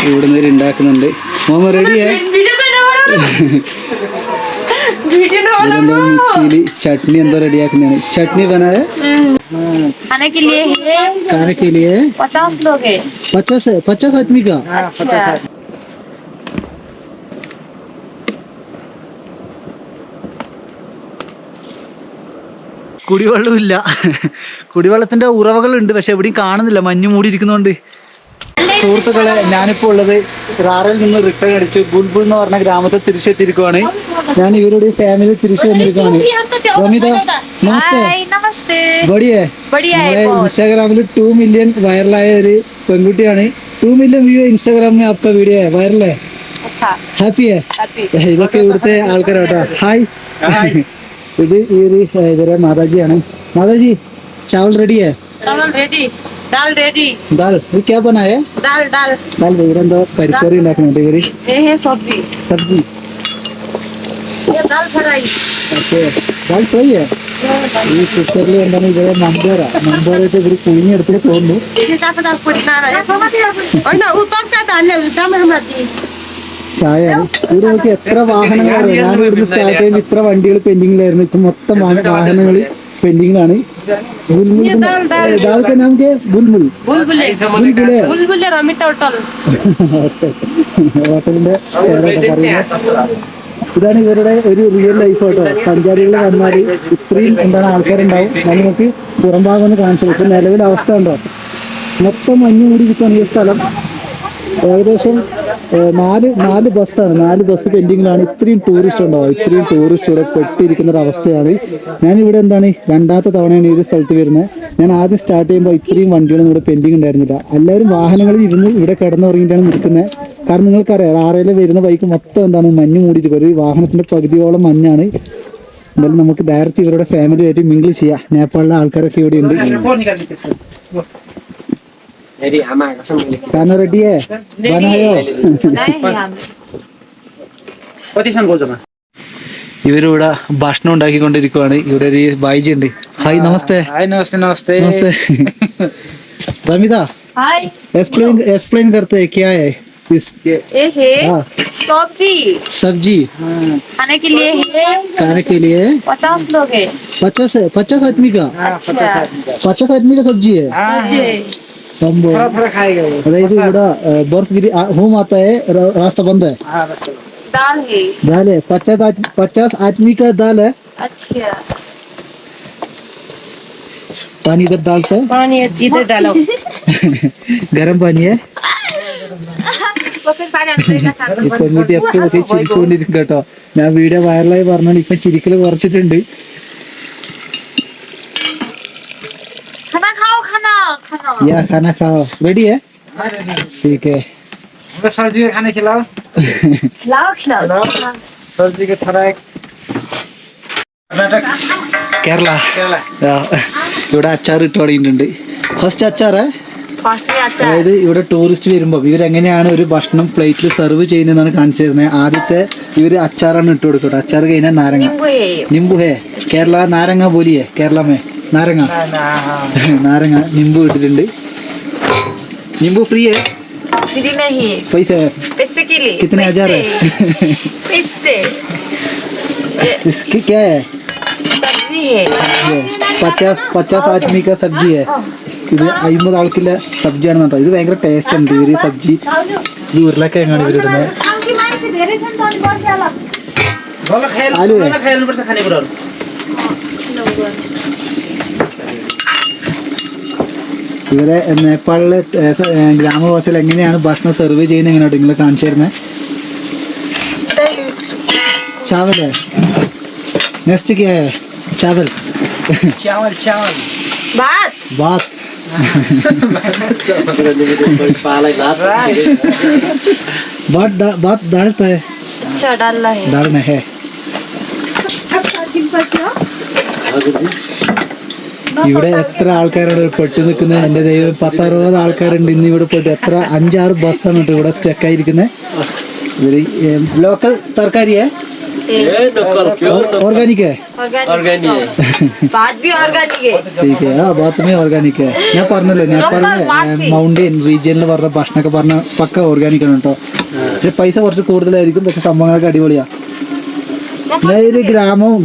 ഇവിടുന്ന് ഉണ്ടാക്കുന്നുണ്ട്. മോമ റെഡിയാ? मिक्सी चटनी अंदर रेडी चटनी बनाए खाने के लिए है। खाने के लिए 50 लोग है। 50 आदमी का। अच्छा। കുടിവെള്ളമില്ല. കുടിവെള്ളത്തിന്റെ ഉറവകളുണ്ട്, പക്ഷെ എവിടെയും കാണുന്നില്ല, മഞ്ഞ് മൂടിയിരിക്കുന്നോണ്ട്. സുഹൃത്തുക്കളെ, ഞാനിപ്പോൾ ഉള്ളത് റാറയിൽ നിന്ന് റിട്ടേൺ അടിച്ച് ബുൽബുൾ എന്ന് പറഞ്ഞ ഗ്രാമത്തെ തിരിച്ചെത്തിയിരിക്കുവാണ്. ഞാൻ ഇവരുടെ ഫാമിലി തിരിച്ചു വന്നിരിക്കുവാണ്. റമിത, നമസ്തേ. ബഡിയേ? നമ്മളെ ഇൻസ്റ്റാഗ്രാമിൽ 2 മില്യൺ വൈറലായ ഒരു പെൺകുട്ടിയാണ്. 2 മില്യൺ വ്യൂ ഇൻസ്റ്റാഗ്രാമിൽ आपका वीडियो है, वायरल है. ഹാപ്പി ഇതൊക്കെ ഇവിടുത്തെ ആൾക്കാരാട്ടോ. ഹായ്. ഇത് ഈ ഒരു ഇവരെ മാതാജിയാണ്. മാതാജി, ചാവൽ റെഡി है? चावल रेडी, दाल रेडी. दाल ये क्या बनाया है? दाल ഇവരെന്തോ പരിപ്പറി ഉണ്ടാക്കുന്നുണ്ട് ഇവര്. ये है सब्जी. ये दाल फ्राई. ഓക്കെ, दाल फ्राई है. ഈ കുക്കറിൽ എന്താണ് ഇവരെ നമ്പറായിട്ട് ഇവർ കുഴിഞ്ഞെടുത്തിട്ട് തോന്നുന്നു. ചായ ഇവിടെ നോക്കി എത്ര വാഹനങ്ങളാണ്. ഞാൻ ഇവിടുന്ന് സ്റ്റാർട്ട് ചെയ്യുമ്പോൾ ഇത്ര വണ്ടികൾ പെൻഡിങ്ങിലായിരുന്നു. ഇപ്പൊ മൊത്തം വാഹനങ്ങൾ പെൻഡിങ്ങിലാണ്. दाल का नाम क्या है? बुलबुल. ഹോട്ടലിന്റെ ഇതാണ് ഇവരുടെ ഒരു റിയൽ ലൈഫ് കേട്ടോ. സഞ്ചാരികൾ വന്നാൽ ഇത്രയും എന്താണ് ആൾക്കാരുണ്ടാവും. നമുക്ക് പുറം ഭാഗം ഒന്ന് കാണിച്ചു. ഇപ്പൊ നിലവിലെ അവസ്ഥ ഉണ്ടോ? മൊത്തം മഞ്ഞ് മൂടിയിരിക്കുകയാണ് ഈ സ്ഥലം. ഏകദേശം 4 ബസ്സാണ്. 4 ബസ് പെൻഡിങ്ങിലാണ്. ഇത്രയും ടൂറിസ്റ്റ് ഉണ്ടാവും. ഇത്രയും ടൂറിസ്റ്റ് ഇവിടെ പെട്ടിരിക്കുന്ന ഒരു അവസ്ഥയാണ്. ഞാനിവിടെ എന്താണ് രണ്ടാമത്തെ തവണയാണ് ഈ ഒരു സ്ഥലത്ത് വരുന്നത്. ഞാൻ ആദ്യം സ്റ്റാർട്ട് ചെയ്യുമ്പോൾ ഇത്രയും വണ്ടികളൊന്നും ഇവിടെ പെൻഡിങ് ഉണ്ടായിരുന്നില്ല. എല്ലാവരും വാഹനങ്ങളിൽ ഇരുന്ന് ഇവിടെ കിടന്നുറങ്ങിയിട്ടാണ് നിൽക്കുന്നത്. കാരണം നിങ്ങൾക്കറിയാം, റാറയിൽ വരുന്ന ബൈക്ക് മൊത്തം എന്താണ് മഞ്ഞ് മൂടിയിട്ട് ഒരു വാഹനത്തിന്റെ പകുതിയോളം മഞ്ഞാണ്. എന്തായാലും നമുക്ക് ഡയറക്റ്റ് ഇവരുടെ ഫാമിലിയായിട്ട് മിങ്കിൾ ചെയ്യാം. നേപ്പാളിലെ ആൾക്കാരൊക്കെ ഇവിടെ ഉണ്ട്. खाना रेडी है? बनायो? ഇവരിവിടെ ഭക്ഷണം ഉണ്ടാക്കിക്കൊണ്ടിരിക്കുവാണ്. ഇവിടെ ഒരു ബായിജി ഉണ്ട്. ഹായ്, നമസ്തേ. नमस्ते. रमिता, एक्सप्लेन करते हैं क्या है इस? ये है सब्जी. खाने के लिए है. 50 लोग है. 50 आदमी का. 50 आदमी का सब्जी है. अदायद ഇവിടെ बर्फ गिरी होम आता है, रास्ता बंद है. दाल है. 50 आदमी का दाल है. अच्छा. पानी इधर डालते हैं. पानी इधर डालो. गरम पानी है. പെൺകുട്ടി എപ്പോഴും ചിരിച്ചുകൊണ്ടിരിക്കും കേട്ടോ. ഞാൻ വീഡിയോ വൈറലായി പറഞ്ഞോണ്ട് ഇപ്പൊ ചിരിക്കല് കുറച്ചിട്ടുണ്ട്. या खाना खाओ. रेडी है? ठीक है. सब्जी का खाने खिलाओ. सब्जी के थोड़ा കേരള. ഇവിടെ അച്ചാർ ഇട്ട് തുടങ്ങിയിട്ടുണ്ട്. ഫസ്റ്റ് അച്ചാറ്. അതായത് ഇവിടെ ടൂറിസ്റ്റ് വരുമ്പോൾ ഇവരെങ്ങനെയാണ് ഒരു ഭക്ഷണം പ്ലേറ്റിൽ സെർവ് ചെയ്യുന്നതെന്നാണ് കാണിച്ചു തരുന്നത്. ആദ്യത്തെ ഇവര് അച്ചാറാണ് ഇട്ട് കൊടുക്കട്ടെ. അച്ചാർ കഴിഞ്ഞാൽ നാരങ്ങ. നിംബു ഹേ കേരള. നാരങ്ങ ബോലിയേ കേരള മേ नारंगा. नारंगा नींबू इട്ടിട്ടുണ്ട്. नींबू फ्री है? फ्री नहीं, पैसे के लिए. कितने हजार है? पैसे. इसकी क्या है? सब्जी है. 50 आदमी का सब्जी है. ഇത് 50 ആൾക്കുള്ള സബ്ജിയാണ് കേട്ടോ. ഇത് ഭയങ്കര ടേസ്റ്റ് ഉണ്ട് ഇവര് സബ്ജി. ഇത് ഉരുളക്കിഴങ്ങാണ് ഇവരിടുന്നത്. ആലു ഇവരെ നേപ്പാളിലെ ഗ്രാമവാസികൾ എങ്ങനെയാണ് ഭക്ഷണം സെർവ് ചെയ്യുന്നത് എങ്ങനെയാണ് നിങ്ങൾ കാണിച്ചു തരുന്നത്. चावल है. नेक्स्ट क्या है? चावल. बात बात. बात डालता है. अच्छा डालना है. ഇവിടെ എത്ര ആൾക്കാരാണ് പെട്ടു നിൽക്കുന്നത്. എൻ്റെ ദൈവം, 10-60 ആൾക്കാരുണ്ട് ഇന്ന് ഇവിടെ പെട്ട്. എത്ര 5-6 ബസ്സാണ് കേട്ടോ ഇവിടെ സ്റ്റക്കായിരിക്കുന്നത്. ഇവര് ലോക്കൽ തർക്കാരിയെ ऑर्गेनिक है ऑर्गेनिक बात भी ऑर्गेनिक है ठीक है हाँ बात में ऑर्गेनिक है ഞാൻ പറഞ്ഞല്ലോ നേപ്പാളിലെ മൗണ്ടൻ റീജിയനിൽ പറഞ്ഞ ഭക്ഷണമൊക്കെ പറഞ്ഞ പക്ക ഓർഗാനിക് ആണ് കേട്ടോ പക്ഷെ പൈസ കുറച്ച് കൂടുതലായിരിക്കും പക്ഷെ സംഭവങ്ങളൊക്കെ അടിപൊളിയാ ഒരു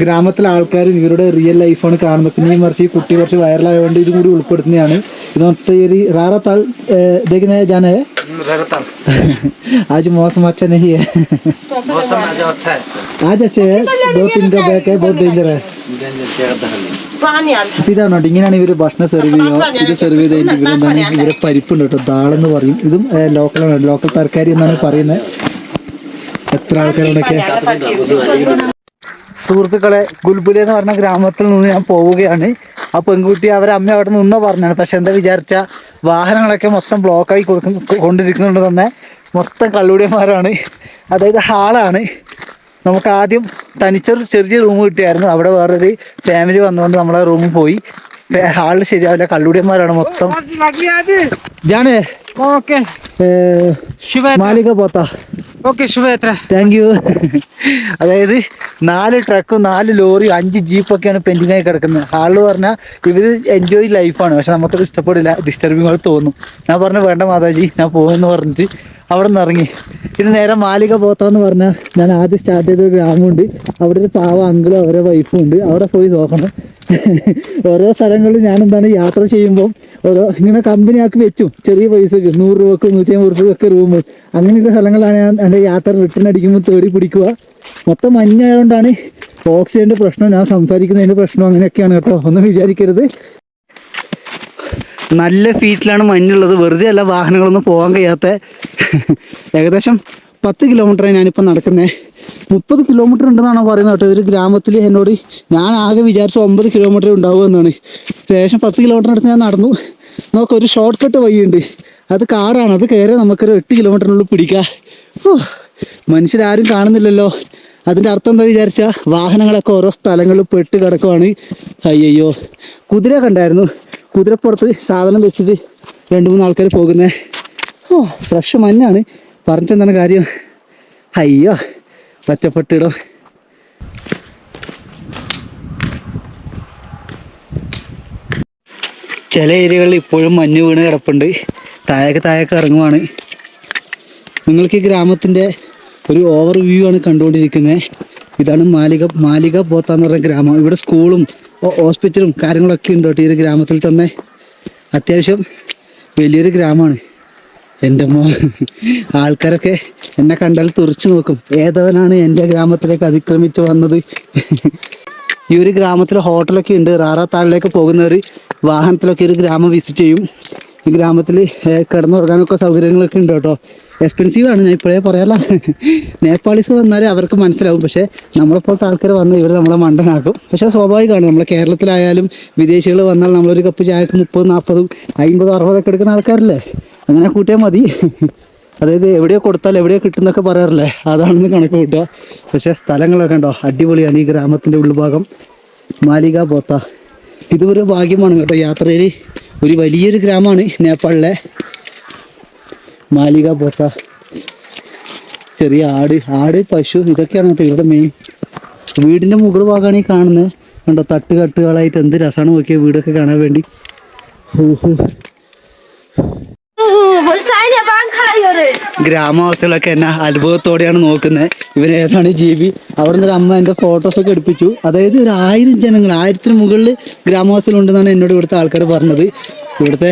ഗ്രാമത്തിലെ ആൾക്കാരും ഇവരുടെ റിയൽ ലൈഫാണ് കാണുന്നത് പിന്നെ മറിച്ച് ഈ കുട്ടി കുറച്ച് വൈറലായതുകൊണ്ട് ഇതും കൂടി ഉൾപ്പെടുത്തുന്നതാണ് ഇത് മൊത്തം ഈ റാറത്താൾ देखने जाना है आज मौसम अच्छा नहीं है मौसम आज अच्छा है आज अच्छे है 2-3 का बैक है बहुत डेंजर है ഇതാണോ ഇങ്ങനെയാണ് ഇവര് ഭക്ഷണം സെർവ് ചെയ്യുക ഇത് സെർവ് ചെയ്ത് കഴിഞ്ഞിട്ട് ഇവരെന്താണ് ഇവരെ പരിപ്പുണ്ട് കേട്ടോ ദാളെന്ന് പറയും ഇതും ലോക്കലാണ് ലോക്കൽ തരക്കാരി എന്നാണ് പറയുന്നത് എത്ര ആൾക്കാരുണ്ടൊക്കെ സുഹൃത്തുക്കളെ ഗുൽബുലി എന്ന് പറഞ്ഞ ഗ്രാമത്തിൽ നിന്ന് ഞാൻ പോവുകയാണ് ആ പെൺകുട്ടി അവരെ അമ്മ അവിടെ നിന്ന് പറഞ്ഞാണ് പക്ഷെ എന്താ വിചാരിച്ച വാഹനങ്ങളൊക്കെ മൊത്തം ബ്ലോക്കായി കൊണ്ടിരിക്കുന്നുണ്ട് തന്നെ മൊത്തം കള്ളുടിയന്മാരാണ് അതായത് ഹാളാണ് നമുക്ക് ആദ്യം തനിച്ചൊരു ചെറിയ റൂം കിട്ടിയായിരുന്നു അവിടെ വേറൊരു ഫാമിലി വന്നുകൊണ്ട് നമ്മളെ റൂമിൽ പോയി ഹാളിൽ ശരിയാവില്ല കള്ളുടിയന്മാരാണ് മൊത്തം ജാനേ ओके മാലിക പോത്താ ओके शुभ താങ്ക് യു അതായത് 4 ട്രക്കും 4 ലോറി 5 ജീപ്പൊക്കെയാണ് പെൻഡിങ് ആയി കിടക്കുന്നത് ഹാളിൽ പറഞ്ഞാൽ ഇവർ എൻജോയ് ലൈഫാണ് പക്ഷെ നമുക്കത് ഇഷ്ടപ്പെടില്ല ഡിസ്റ്റർബിങ് ആയിട്ട് തോന്നും ഞാൻ പറഞ്ഞു വേണ്ട മാതാജി ഞാൻ പോകുമെന്ന് പറഞ്ഞിട്ട് അവിടെ നിന്ന് ഇറങ്ങി ഇത് നേരെ മാലിക പോത്താന്ന് പറഞ്ഞാൽ ഞാൻ ആദ്യം സ്റ്റാർട്ട് ചെയ്തൊരു ഗ്രാമമുണ്ട് അവിടെ ഒരു പാവ അങ്കിളും അവരെ വൈഫും ഉണ്ട് അവിടെ പോയി നോക്കണം ഓരോ സ്ഥലങ്ങളിൽ ഞാൻ എന്താണ് യാത്ര ചെയ്യുമ്പോൾ ഓരോ ഇങ്ങനെ കമ്പനിയാക്കി വെച്ചു ചെറിയ പൈസക്ക് 100 രൂപക്ക് 150 രൂപയൊക്കെ റൂം അങ്ങനെയുള്ള സ്ഥലങ്ങളാണ് ഞാൻ എൻ്റെ യാത്ര റിട്ടേൺ അടിക്കുമ്പോൾ തേടി പിടിക്കുക മൊത്തം മഞ്ഞായതുകൊണ്ടാണ് ഓക്സിജൻ്റെ പ്രശ്നം ഞാൻ സംസാരിക്കുന്നതിൻ്റെ പ്രശ്നം അങ്ങനെയൊക്കെയാണ് കേട്ടോ ഒന്നും വിചാരിക്കരുത് നല്ല ഫീറ്റിലാണ് മഞ്ഞുള്ളത് വെറുതെ അല്ല വാഹനങ്ങളൊന്നും പോകാൻ കഴിയാത്ത ഏകദേശം 10 കിലോമീറ്ററാണ് ഞാനിപ്പോൾ നടക്കുന്നത് 30 കിലോമീറ്റർ ഉണ്ടെന്നാണ് പറയുന്നത് കേട്ടോ ഒരു ഗ്രാമത്തിൽ എന്നോട് ഞാൻ ആകെ വിചാരിച്ചു 9 കിലോമീറ്റർ ഉണ്ടാവുമെന്നാണ് ഏകദേശം 10 കിലോമീറ്റർ അടുത്ത് ഞാൻ നടന്നു നമുക്കൊരു ഷോർട്ട് കട്ട് വഴിയുണ്ട് അത് കാടാണ് അത് കയറി നമുക്കൊരു 8 കിലോമീറ്ററിനുള്ളിൽ പിടിക്കാം മനുഷ്യരാരും കാണുന്നില്ലല്ലോ അതിൻ്റെ അർത്ഥം എന്താ വിചാരിച്ചാൽ വാഹനങ്ങളൊക്കെ ഓരോ സ്ഥലങ്ങളിൽ പെട്ട് കിടക്കുവാണ് അയ്യോ കുതിര കണ്ടായിരുന്നു കുതിരപ്പുറത്ത് സാധനം വെച്ചിട്ട് 2-3 ആൾക്കാർ പോകുന്നത് ഫ്രഷ് മഞ്ഞാണ് പറഞ്ഞിട്ടെന്താണ് കാര്യം അയ്യോ പറ്റപ്പെട്ടിടോ ചില ഏരിയകളിൽ ഇപ്പോഴും മഞ്ഞ് വീണ് കിടപ്പുണ്ട് താഴേക്ക് ഇറങ്ങുവാണ് നിങ്ങൾക്ക് ഈ ഗ്രാമത്തിൻ്റെ ഒരു ഓവർ വ്യൂ ആണ് കണ്ടുകൊണ്ടിരിക്കുന്നത് ഇതാണ് മാലിക പോത്താന്ന് പറഞ്ഞ ഗ്രാമം ഇവിടെ സ്കൂളും ഹോസ്പിറ്റലും കാര്യങ്ങളൊക്കെ ഉണ്ട് കേട്ടോ ഈ ഒരു ഗ്രാമത്തിൽ തന്നെ അത്യാവശ്യം വലിയൊരു ഗ്രാമമാണ് എൻ്റെ ആൾക്കാരൊക്കെ എന്നെ കണ്ടാൽ തുറച്ചു നോക്കും ഏതവനാണ് എൻ്റെ ഗ്രാമത്തിലേക്ക് അതിക്രമിച്ച് വന്നത് ഈ ഒരു ഗ്രാമത്തിൽ ഹോട്ടലൊക്കെ ഉണ്ട് റാറാത്താളിലേക്ക് പോകുന്നവർ വാഹനത്തിലൊക്കെ ഒരു ഗ്രാമം വിസിറ്റ് ചെയ്യും ഈ ഗ്രാമത്തിൽ കിടന്നുറങ്ങാനൊക്കെ സൗകര്യങ്ങളൊക്കെ ഉണ്ട് കേട്ടോ എക്സ്പെൻസീവ് ആണ് ഞാൻ ഇപ്പോഴേ പറയാല്ല നേപ്പാളീസ് വന്നാൽ അവർക്ക് മനസ്സിലാവും പക്ഷേ നമ്മളെപ്പോഴത്തെ ആൾക്കാർ വന്ന് ഇവർ നമ്മളെ മണ്ടനാക്കും പക്ഷേ സ്വാഭാവികമാണ് നമ്മളെ കേരളത്തിലായാലും വിദേശികൾ വന്നാൽ നമ്മളൊരു കപ്പ് ചായക്ക് 30-40 50-60 ഒക്കെ എടുക്കുന്ന ആൾക്കാരല്ലേ അങ്ങനെ കൂട്ടിയാൽ മതി അതായത് എവിടെയോ കൊടുത്താൽ എവിടെയോ കിട്ടുന്നൊക്കെ പറയാറില്ലേ അതാണെന്ന് കണക്ക് കൂട്ടുക പക്ഷേ സ്ഥലങ്ങളൊക്കെ ഉണ്ടോ അടിപൊളിയാണ് ഈ ഗ്രാമത്തിൻ്റെ ഉൾഭാഗം മാലിക പോത്ത ഇതൊരു ഭാഗ്യമാണ് കേട്ടോ യാത്രയിൽ ഒരു വലിയൊരു ഗ്രാമമാണ് നേപ്പാളിലെ മാലിക പോത്ത ചെറിയ ആട് പശു ഇതൊക്കെയാണ് കേട്ടോ ഇവിടെ മെയിൻ വീടിൻ്റെ മുകൾ ഭാഗമാണ് ഈ കാണുന്നത് കണ്ടോ തട്ടുകളായിട്ട് എന്ത് രസമാണ് നോക്കിയ വീടൊക്കെ കാണാൻ വേണ്ടി ഗ്രാമവാസികളൊക്കെ എന്നെ അത്ഭുതത്തോടെയാണ് നോക്കുന്നത് ഇവരേതാണ് ജീവി അവിടെ നിന്ന് അമ്മ എൻ്റെ ഫോട്ടോസൊക്കെ എടുപ്പിച്ചു അതായത് ഒരു 1000 ജനങ്ങൾ 1000-ന് മുകളിൽ ഗ്രാമവാസികളുണ്ടെന്നാണ് എന്നോട് ഇവിടുത്തെ ആൾക്കാർ പറഞ്ഞത് ഇവിടുത്തെ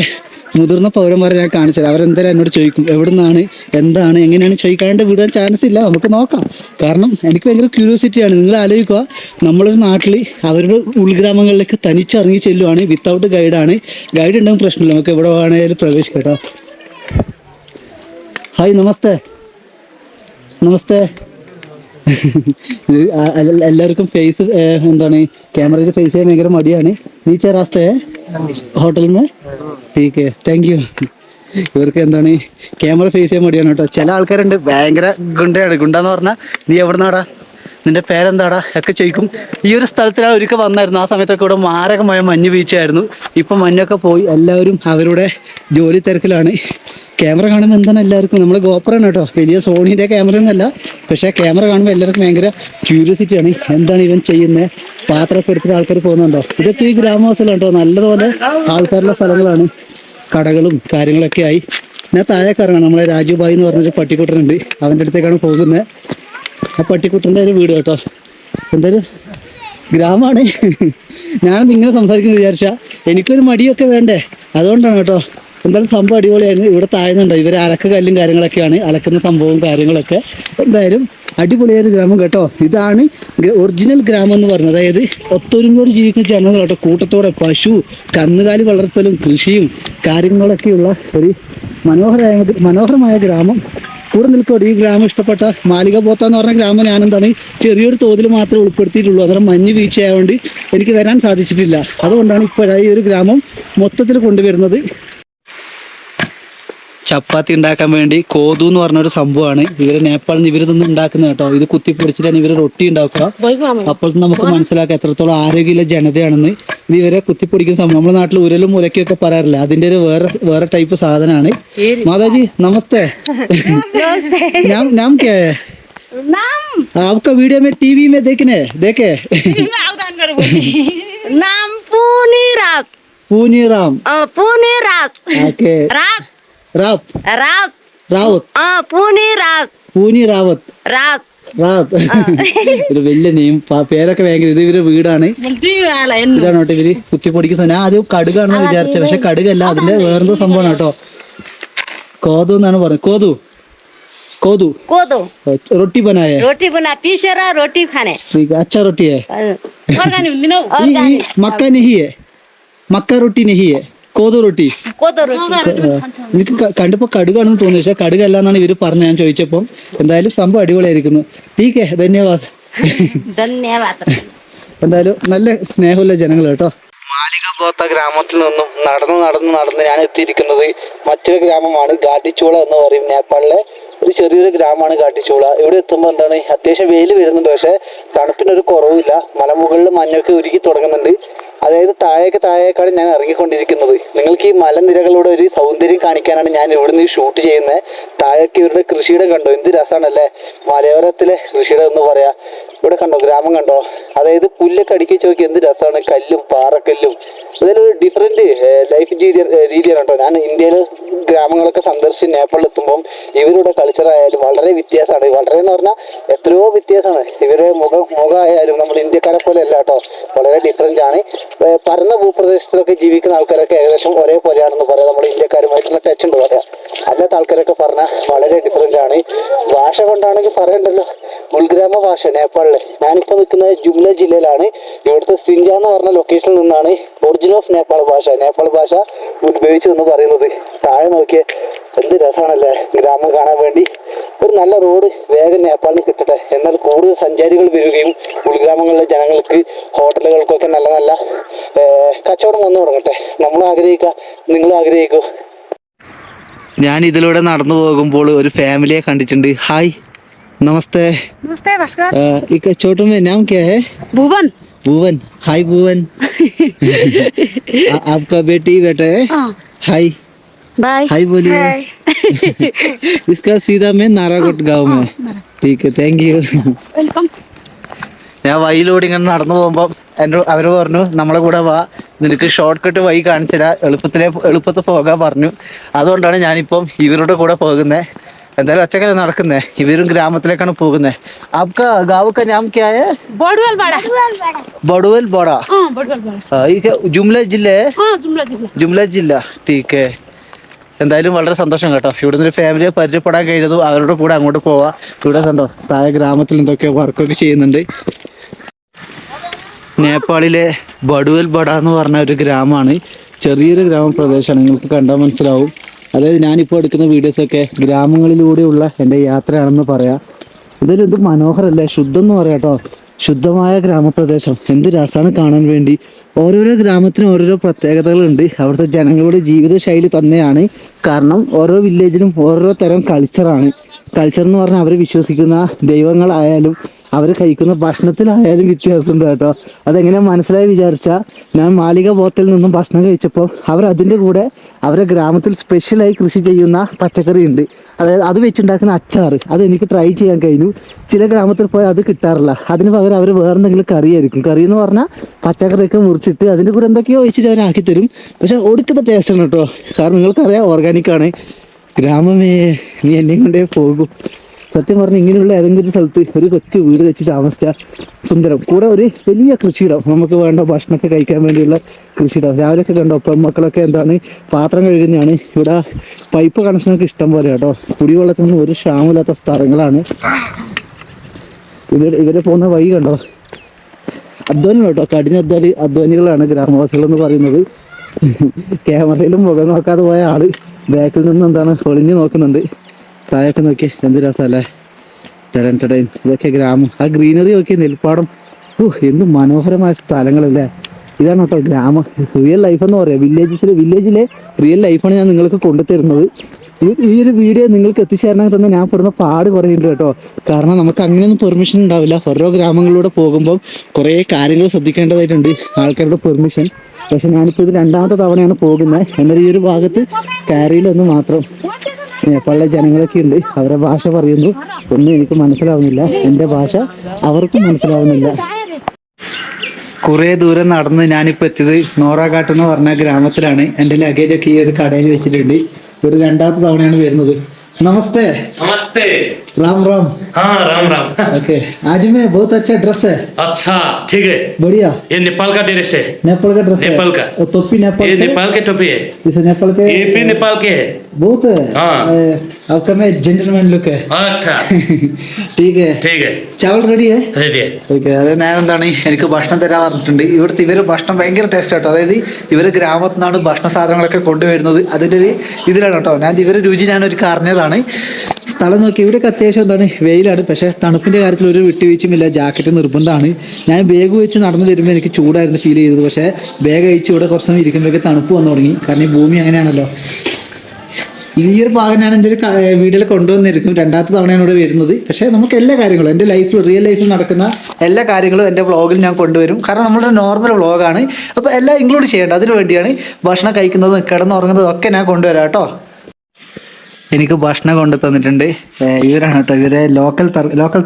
മുതിർന്ന പൗരന്മാരെ ഞാൻ കാണിച്ചത് അവരെന്തായാലും എന്നോട് ചോദിക്കും എവിടെ നിന്നാണ് എന്താണ് എങ്ങനെയാണ് ചോദിക്കാണ്ട് വിടാൻ ചാൻസ് ഇല്ല നമുക്ക് നോക്കാം കാരണം എനിക്ക് ഭയങ്കര ക്യൂരിയോസിറ്റിയാണ് നിങ്ങൾ ആലോചിക്കുക നമ്മളൊരു നാട്ടിൽ അവരുടെ ഉൾഗ്രാമങ്ങളിലേക്ക് തനിച്ചിറങ്ങി ചെല്ലുവാണ് വിത്തൗട്ട് ഗൈഡാണ് ഗൈഡ് ഉണ്ടെങ്കിൽ പ്രശ്നമില്ല നമുക്ക് എവിടെ വേണേലും പ്രവേശിക്കാം കേട്ടോ ഹായ് നമസ്തേ എല്ലാവർക്കും ഫേസ് എന്താണ് ക്യാമറയിൽ ഫേസ് ചെയ്യാൻ ഭയങ്കര മടിയാണ് നീച്ച രാസ്തേ ഹോട്ടലിൽ ठीक है താങ്ക് യു ഇവർക്ക് എന്താണ് ക്യാമറ ഫേസ് ചെയ്യാൻ മടിയാണ് കേട്ടോ ചില ആൾക്കാരുണ്ട് ഭയങ്കര ഗുണ്ടയാണ് ഗുണ്ടെന്ന് പറഞ്ഞാൽ നീ എവിടെ നിന്നാടാ നിന്റെ പേരെന്താടാ ഒക്കെ ചോദിക്കും. ഈ ഒരു സ്ഥലത്തിലാണ് ഒരിക്കൽ വന്നായിരുന്നു. ആ സമയത്തൊക്കെ ഇവിടെ മാരകമായ മഞ്ഞ് വീഴ്ചയായിരുന്നു. ഇപ്പം മഞ്ഞൊക്കെ പോയി, എല്ലാവരും അവരുടെ ജോലി തിരക്കിലാണ്. ക്യാമറ കാണുമ്പോൾ എന്താണ് എല്ലാവർക്കും, നമ്മൾ ഗോപ്രാണ് കേട്ടോ, വലിയ സോണീൻ്റെ ക്യാമറ ഒന്നല്ല. പക്ഷേ ക്യാമറ കാണുമ്പോൾ എല്ലാവർക്കും ഭയങ്കര ക്യൂരിയോസിറ്റിയാണ്. എന്താണ് ഇവൻ ചെയ്യുന്നത്, പാത്രമൊക്കെ എടുത്തിട്ട് ആൾക്കാർ പോകുന്നുണ്ടോ. ഇതൊക്കെ ഈ ഗ്രാമവാസികളാണ് കേട്ടോ, നല്ലതുപോലെ ആൾക്കാരുള്ള സ്ഥലങ്ങളാണ്, കടകളും കാര്യങ്ങളൊക്കെ ആയി. ഞാൻ താഴേക്ക് ഇറങ്ങണം. നമ്മളെ രാജുഭായി എന്ന് പറഞ്ഞൊരു പട്ടിക്കുട്ടനുണ്ട്, അവൻ്റെ അടുത്തേക്കാണ് പോകുന്നത്. ആ പട്ടിക്കുട്ടൻ്റെ ഒരു വീട് കേട്ടോ. എന്തായാലും ഗ്രാമമാണ്. ഞാൻ നിങ്ങളെ സംസാരിക്കുന്നത് വിചാരിച്ചാൽ എനിക്കൊരു മടിയൊക്കെ വേണ്ടേ, അതുകൊണ്ടാണ് കേട്ടോ. എന്തായാലും സംഭവം അടിപൊളിയായിരുന്നു. ഇവിടെ താഴ്ന്നുണ്ടോ, ഇവർ അലക്ക് കല്ലും കാര്യങ്ങളൊക്കെയാണ്, അലക്കുന്ന സംഭവവും കാര്യങ്ങളൊക്കെ. എന്തായാലും അടിപൊളിയായ ഗ്രാമം കേട്ടോ. ഇതാണ് ഒറിജിനൽ ഗ്രാമം എന്ന് പറയുന്നത്. അതായത് ഒത്തൊരുമയോട് ജീവിക്കുന്ന ജനങ്ങൾ കേട്ടോ, കൂട്ടത്തോടെ പശു കന്നുകാലി വളർത്തലും കൃഷിയും കാര്യങ്ങളൊക്കെയുള്ള ഒരു മനോഹരമായ ഗ്രാമം. കൂടെ നിൽക്കോട്ടെ. ഈ ഗ്രാമം ഇഷ്ടപ്പെട്ട മാലിക പോത്ത എന്ന് പറഞ്ഞ ഗ്രാമം ഞാനെന്താണ് ചെറിയൊരു തോതിൽ മാത്രമേ ഉൾപ്പെടുത്തിയിട്ടുള്ളൂ. അന്നേരം മഞ്ഞ് വീഴ്ചയായതുകൊണ്ട് എനിക്ക് വരാൻ സാധിച്ചിട്ടില്ല. അതുകൊണ്ടാണ് ഇപ്പോഴായി ഒരു ഗ്രാമം മൊത്തത്തിൽ കൊണ്ടുവരുന്നത്. ചപ്പാത്തി ഉണ്ടാക്കാൻ വേണ്ടി കോതു എന്ന് പറഞ്ഞൊരു സംഭവമാണ് ഇവര് നേപ്പാളിൽ നിന്ന് ഇവരിതൊന്നും ഉണ്ടാക്കുന്നത് കേട്ടോ. ഇത് കുത്തിപ്പൊടിച്ചിട്ടാണ് ഇവര് റൊട്ടി ഉണ്ടാക്കുക. അപ്പോൾ നമുക്ക് മനസ്സിലാക്കാം എത്രത്തോളം ആരോഗ്യമുള്ള ജനതയാണെന്ന്. ഇത് ഇവരെ കുത്തിപ്പൊടിക്കുന്ന സംഭവം. നമ്മുടെ നാട്ടിൽ ഉരലും ഉലക്കൊക്കെ പറയാറില്ല, അതിന്റെ ഒരു വേറെ ടൈപ്പ് സാധനമാണ്. മാതാജി നമസ്തേ. नाम क्या है? आपका वीडियो में टीवी में देखे नाम पुनीराग. पूनीराम. पुनीराग. ओके. राग. राप. राग. रावत. पुनीराग. പൂനി റാവത്ത്. राग. റാത്ത്. ഒരു വലിയ നെയിം, പേരൊക്കെ ഭയങ്കര. ഇത് ഇവരുടെ വീടാണ്. ഇതാണ് കേട്ടോ ഇവര് കുത്തിപ്പൊടിക്കുന്ന. ഞാൻ ആദ്യം കടുകാണെന്ന് വിചാരിച്ചത്, പക്ഷെ കടുകല്ല, അതിന്റെ വേറെന്തോ സംഭവമാണ് കേട്ടോ. കോതു എന്നാണ് പറയുന്നത്. കോതു कोदू. रोटी बनाए. रोटी बना पीसेरा रोटी खाने. ठीक है, अच्छा रोटी है. मक्का नहीं है, मक्का रोटी नहीं है, കോതു റൊട്ടി. എനിക്ക് കണ്ടപ്പോൾ കടുകാണെന്ന് തോന്നി, പക്ഷെ കടുകല്ല എന്നാണ് ഇവര് പറഞ്ഞത് ഞാൻ ചോദിച്ചപ്പം. എന്തായാലും സംഭവം അടിപൊളിയായിരിക്കുന്നു. ടീക്കേ, ധന്യവാദ്. എന്തായാലും നല്ല സ്നേഹമുള്ള ജനങ്ങൾ കേട്ടോ. മാലിക ബോത്ത ഗ്രാമത്തിൽ നിന്നും നടന്ന് ഞാൻ എത്തിയിരിക്കുന്നത് മറ്റൊരു ഗ്രാമമാണ്, ഗാഡിച്ചോള എന്ന് പറയും. നേപ്പാളിലെ ഒരു ചെറിയൊരു ഗ്രാമമാണ് ഗാഡിച്ചോള. ഇവിടെ എത്തുമ്പോൾ എന്താണ് അത്യാവശ്യം വെയിൽ വരുന്നുണ്ട്, പക്ഷേ തണുപ്പിനൊരു കുറവില്ല. മലമുകളിൽ മഞ്ഞൊക്കെ ഉരുകി തുടങ്ങുന്നുണ്ട്. അതായത് താഴേക്കാണ് ഞാൻ ഇറങ്ങിക്കൊണ്ടിരിക്കുന്നത്. നിങ്ങൾക്ക് ഈ മലനിരകളുടെ ഒരു സൗന്ദര്യം കാണിക്കാനാണ് ഞാൻ ഇവിടുന്ന് ഷൂട്ട് ചെയ്യുന്നത്. താഴേക്ക് ഇവരുടെ കൃഷിയിടം കണ്ടോ, എന്ത് രസമാണല്ലേ, മലയോരത്തിലെ കൃഷിയിടം എന്ന് പറയാ. ഇവിടെ കണ്ടോ, ഗ്രാമം കണ്ടോ, അതായത് പുല്ലൊക്കെ അടുക്കി നോക്കി എന്ത് രസമാണ്, കല്ലും പാറക്കല്ലും. ഇതിലൊരു ഡിഫറെൻറ്റ് ലൈഫ് രീതിയാണ് കേട്ടോ. ഞാൻ ഇന്ത്യയിൽ ഗ്രാമങ്ങളൊക്കെ സന്ദർശിച്ച് നേപ്പാളിൽ എത്തുമ്പം ഇവരുടെ കൾച്ചറായാലും വളരെ വ്യത്യാസമാണ്. വളരെ എന്ന് പറഞ്ഞാൽ എത്രയോ വ്യത്യാസമാണ്. ഇവരുടെ മുഖമായാലും നമ്മൾ ഇന്ത്യക്കാരെ പോലെ അല്ല കേട്ടോ, വളരെ ഡിഫറെൻ്റ് ആണ്. പരന്ന ഭൂപ്രദേശത്തിലൊക്കെ ജീവിക്കുന്ന ആൾക്കാരൊക്കെ ഏകദേശം ഒരേപോലെയാണെന്ന് പറയാം. നമ്മൾ ഇന്ത്യക്കാരുമായിട്ടുള്ള ടച്ച് ഉണ്ട് പറയാം. അല്ലാത്ത ആൾക്കാരൊക്കെ പറഞ്ഞാൽ വളരെ ഡിഫറെൻ്റ് ആണ്. ഭാഷ കൊണ്ടാണെങ്കിൽ പറയണ്ടല്ലോ, ഉൾഗ്രാമ ഭാഷ നേപ്പാളിലെ. ഞാനിപ്പോൾ നിൽക്കുന്നത് ജുംല ജില്ലയിലാണ്. ഇവിടുത്തെ സിഞ്ച എന്ന് പറഞ്ഞ ലൊക്കേഷനിൽ നിന്നാണ് ഒറിജിൻ ഓഫ് നേപ്പാൾ ഭാഷ ഉത്ഭവിച്ചതെന്ന് പറയുന്നത്. താഴെ നോക്കിയേ എന്ത് രസമാണല്ലേ ഗ്രാമം കാണാൻ വേണ്ടി. ഒരു നല്ല റോഡ് വേഗം നേപ്പാളിന് കിട്ടട്ടെ, എന്നാൽ കൂടുതൽ സഞ്ചാരികൾ വരികയും ഉൾഗ്രാമങ്ങളിലെ ജനങ്ങൾക്ക് ഹോട്ടലുകൾക്കൊക്കെ നല്ല നല്ല കച്ചവടം വന്നു തുടങ്ങട്ടെ. നമ്മളും ആഗ്രഹിക്കുക, നിങ്ങളും ആഗ്രഹിക്കൂ. ഞാൻ ഇതിലൂടെ നടന്നു പോകുമ്പോൾ ഒരു ഫാമിലിയെ കണ്ടിട്ടുണ്ട്. ഹായ്, നമസ്തേ. नमस्ते भास्कर. एक छोटू में नाम क्या है? भुवन. हाय भुवन. आपका बेटा है? Hi bye. हाय बोलिए. इसका सीधा में नाराकोट गांव में. ठीक है, थैंक यू. वेलकम. ഞാൻ വഴിയിലൂടെ ഇങ്ങനെ നടന്നു പോകുമ്പോൾ അവർ പറഞ്ഞു നമ്മളെ കൂടെ വാ, നിനക്ക് ഷോർട്ട് കട്ട് വഴി കാണിച്ചില്ല, എളുപ്പത്തിൽ പോകാൻ പറഞ്ഞു. അതുകൊണ്ടാണ് ഞാനിപ്പം ഇവരുടെ കൂടെ പോകുന്നത്. എന്തായാലും ഒറ്റക്കല്ല നടക്കുന്നേ, ഇവരും ഗ്രാമത്തിലേക്കാണ് പോകുന്നത്. आपका गाँव का नाम क्या है? बड़ुवल बड़ा. जुमला जिला है? जुमला जिला. ठीक है. എന്തായാലും വളരെ സന്തോഷം കേട്ടോ, ഇവിടെ നിന്നൊരു ഫാമിലിയെ പരിചയപ്പെടാൻ കഴിഞ്ഞതും അവരുടെ കൂടെ അങ്ങോട്ട് പോവാം. ഇവിടെ കണ്ടോ താഴെ ഗ്രാമത്തിൽ എന്തൊക്കെ വർക്കൊക്കെ ചെയ്യുന്നുണ്ട്. നേപ്പാളിലെ ബഡുവൽ ബഡ എന്ന് പറഞ്ഞ ഒരു ഗ്രാമമാണ്, ചെറിയൊരു ഗ്രാമപ്രദേശമാണ്. നിങ്ങൾക്ക് കണ്ടാൽ മനസ്സിലാവും. അതായത് ഞാനിപ്പോൾ എടുക്കുന്ന വീഡിയോസൊക്കെ ഗ്രാമങ്ങളിലൂടെയുള്ള എൻ്റെ യാത്രയാണെന്ന് പറയാം. എന്തായാലും എന്ത് മനോഹരമല്ലേ, ശുദ്ധം എന്ന് പറയാം കേട്ടോ. ശുദ്ധമായ ഗ്രാമപ്രദേശം എന്ത് രസമാണ് കാണാൻ വേണ്ടി. ഓരോരോ ഗ്രാമത്തിനും ഓരോരോ പ്രത്യേകതകളുണ്ട്. അവിടുത്തെ ജനങ്ങളുടെ ജീവിതശൈലി തന്നെയാണ്. കാരണം ഓരോ വില്ലേജിനും ഓരോ തരം കൾച്ചറാണ്. കൾച്ചർ എന്ന് പറഞ്ഞാൽ അവർ വിശ്വസിക്കുന്ന ദൈവങ്ങളായാലും അവർ കഴിക്കുന്ന ഭക്ഷണത്തിലായാലും വ്യത്യാസമുണ്ട് കേട്ടോ. അതെങ്ങനെ മനസ്സിലായി വിചാരിച്ചാൽ, ഞാൻ മാളിക ബോത്തിൽ നിന്നും ഭക്ഷണം കഴിച്ചപ്പോൾ അവർ അതിൻ്റെ കൂടെ അവരെ ഗ്രാമത്തിൽ സ്പെഷ്യലായി കൃഷി ചെയ്യുന്ന പച്ചക്കറി ഉണ്ട്, അതായത് അത് വെച്ചുണ്ടാക്കുന്ന അച്ചാർ, അത് എനിക്ക് ട്രൈ ചെയ്യാൻ കഴിഞ്ഞു. ചില ഗ്രാമത്തിൽ പോയാൽ അത് കിട്ടാറില്ല. അതിന് പകരം അവർ വേറെ എന്തെങ്കിലും കറിയായിരിക്കും. കറി എന്ന് പറഞ്ഞാൽ പച്ചക്കറിയൊക്കെ മുറിച്ചിട്ട് അതിൻ്റെ കൂടെ എന്തൊക്കെയോ ഒഴിച്ചിട്ട് അവർ ആക്കി തരും. പക്ഷേ ഒടുക്കത്തെ ടേസ്റ്റാണ് കേട്ടോ. കാരണം നിങ്ങൾക്കറിയാം ഓർഗാനിക്കാണ്. ഗ്രാമമേ നീ എന്നെയും കൊണ്ടേ പോകും. സത്യം പറഞ്ഞാൽ ഇങ്ങനെയുള്ള ഏതെങ്കിലും ഒരു സ്ഥലത്ത് ഒരു കൊച്ചു വീട് വെച്ച് താമസിച്ചാൽ സുന്ദരം. കൂടെ ഒരു വലിയ കൃഷിയിടം, നമുക്ക് വേണ്ട ഭക്ഷണമൊക്കെ കഴിക്കാൻ വേണ്ടിയുള്ള കൃഷിയിടം. രാവിലെയൊക്കെ കണ്ടോ മക്കളൊക്കെ എന്താണ് പാത്രം കഴുകുന്നതാണ്. ഇവിടെ പൈപ്പ് കണക്ഷനൊക്കെ ഇഷ്ടം പോലെ കേട്ടോ. കുടിവെള്ളത്തിനൊന്നും ഒരു ക്ഷാമമില്ലാത്ത സ്ഥലങ്ങളാണ്. ഇവരെ പോകുന്ന വഴി കണ്ടോ, അധ്വാനം കേട്ടോ, അധ്വാനികളാണ് ഗ്രാമവാസികളെന്ന് പറയുന്നത്. ക്യാമറയിലും മുഖം നോക്കാതെ പോയ ആള് ബാക്കിൽ നിന്ന് എന്താണ് ഒളിഞ്ഞു നോക്കുന്നുണ്ട്. താഴൊക്കെ നോക്കി എന്ത് രസമല്ലേ, ടടൻ. ഇതൊക്കെ ഗ്രാമം. ആ ഗ്രീനറി നോക്കി, നെൽപ്പാടം, എന്ത് മനോഹരമായ സ്ഥലങ്ങളല്ലേ. ഇതാണ് കേട്ടോ ഗ്രാമം, റിയൽ ലൈഫ് എന്ന് പറയാം. വില്ലേജിലെ റിയൽ ലൈഫാണ് ഞാൻ നിങ്ങൾക്ക് കൊണ്ടുതരുന്നത്. ഈ ഒരു വീഡിയോ നിങ്ങൾക്ക് എത്തിച്ചേരണമെങ്കിൽ തന്നെ ഞാൻ പെടുന്ന പാട് കുറേ ഉണ്ട് കേട്ടോ. കാരണം നമുക്ക് അങ്ങനെയൊന്നും പെർമിഷൻ ഉണ്ടാവില്ല. ഓരോ ഗ്രാമങ്ങളിലൂടെ പോകുമ്പം കുറേ കാര്യങ്ങൾ ശ്രദ്ധിക്കേണ്ടതായിട്ടുണ്ട്, ആൾക്കാരുടെ പെർമിഷൻ. പക്ഷെ ഞാനിപ്പോൾ ഇത് 2ാമത്തെ തവണയാണ് പോകുന്നത്. എന്നാൽ ഈ ഒരു ഭാഗത്ത് കാരയിലൊന്ന് മാത്രം നേപ്പാളിലെ ജനങ്ങളൊക്കെ ഉണ്ട്. അവരെ ഭാഷ പറയുന്നു, ഒന്നും എനിക്ക് മനസ്സിലാവുന്നില്ല. എൻ്റെ ഭാഷ അവർക്കും മനസ്സിലാവുന്നില്ല. കുറേ ദൂരം നടന്ന് ഞാനിപ്പോൾ എത്തിയത് നോറാഘാട്ട് എന്ന് പറഞ്ഞ ഗ്രാമത്തിലാണ്. എൻ്റെ ലഗേജൊക്കെ ഈ ഒരു കടയിൽ വെച്ചിട്ടുണ്ട്. ഒരു 2ാമത്തെ തവണയാണ് വരുന്നത്. नमस्ते नमस्ते राम राम हाँ राम राम ओके आज में बहुत अच्छा ड्रेस है अच्छा ठीक है बढ़िया ये नेपाल का ड्रेस है नेपाल का ड्रेस नेपाल का और टोपी नेपाल ये से नेपाल के टोपी है इसे नेपाल के ये भी नेपाल के है बहुत हाँ आपका में जेंटलमैन लुक है अच्छा ठीक है ചാവൽ റെഡി रेडी है ഓക്കെ. അത് ഞാൻ എന്താണ് എനിക്ക് ഭക്ഷണം തരാൻ പറഞ്ഞിട്ടുണ്ട്. ഇവിടുത്തെ ഇവര് ഭക്ഷണം ഭയങ്കര ടേസ്റ്റ് ആട്ടോ. അതായത് ഇവര് ഗ്രാമത്തിൽ നിന്നാണ് ഭക്ഷണ സാധനങ്ങളൊക്കെ കൊണ്ടുവരുന്നത്. അതിൻ്റെ ഒരു ഇതിലാണ് കേട്ടോ ഞാൻ ഇവരെ രുചി ഞാനൊരു അറിഞ്ഞതാണ്. സ്ഥലം നോക്കി ഇവിടെയൊക്കെ അത്യാവശ്യം എന്താണ് വെയിലാണ്, പക്ഷേ തണുപ്പിൻ്റെ കാര്യത്തിൽ ഒരു വിട്ടുവീഴ്ചയുമില്ല. ജാക്കറ്റ് നിർബന്ധമാണ്. ഞാൻ ബാഗ് വെച്ച് നടന്നു വരുമ്പോൾ എനിക്ക് ചൂടായിരുന്നു ഫീൽ ചെയ്തത്. പക്ഷേ ബാഗ് അയച്ച് ഇവിടെ കുറച്ച് സമയം ഇരിക്കുമ്പോഴേക്ക് തണുപ്പ് വന്നു തുടങ്ങി. കാരണം ഈ ഭൂമി അങ്ങനെയാണല്ലോ. ഈ ഒരു ഭാഗം ഞാൻ എൻ്റെ ഒരു വീഡിയോയിൽ കൊണ്ടുവന്നിരിക്കും. 2ാമത്തെ തവണയാണ് ഇവിടെ വരുന്നത്. പക്ഷേ നമുക്ക് എല്ലാ കാര്യങ്ങളും എൻ്റെ ലൈഫിൽ റിയൽ ലൈഫിൽ നടക്കുന്ന എല്ലാ കാര്യങ്ങളും എൻ്റെ വ്ളോഗിൽ ഞാൻ കൊണ്ടുവരും. കാരണം നമ്മളൊരു നോർമൽ വ്ളോഗാണ്. അപ്പോൾ എല്ലാം ഇൻക്ലൂഡ് ചെയ്യേണ്ടത്. അതിന് വേണ്ടിയാണ് ഭക്ഷണം കഴിക്കുന്നതും കിടന്നുറങ്ങുന്നതും ഒക്കെ ഞാൻ കൊണ്ടുവരാം കേട്ടോ. എനിക്ക് ഭക്ഷണം കൊണ്ടു തന്നിട്ടുണ്ട്. ഇവരാണ് കേട്ടോ, ഇവരെ ലോക്കൽ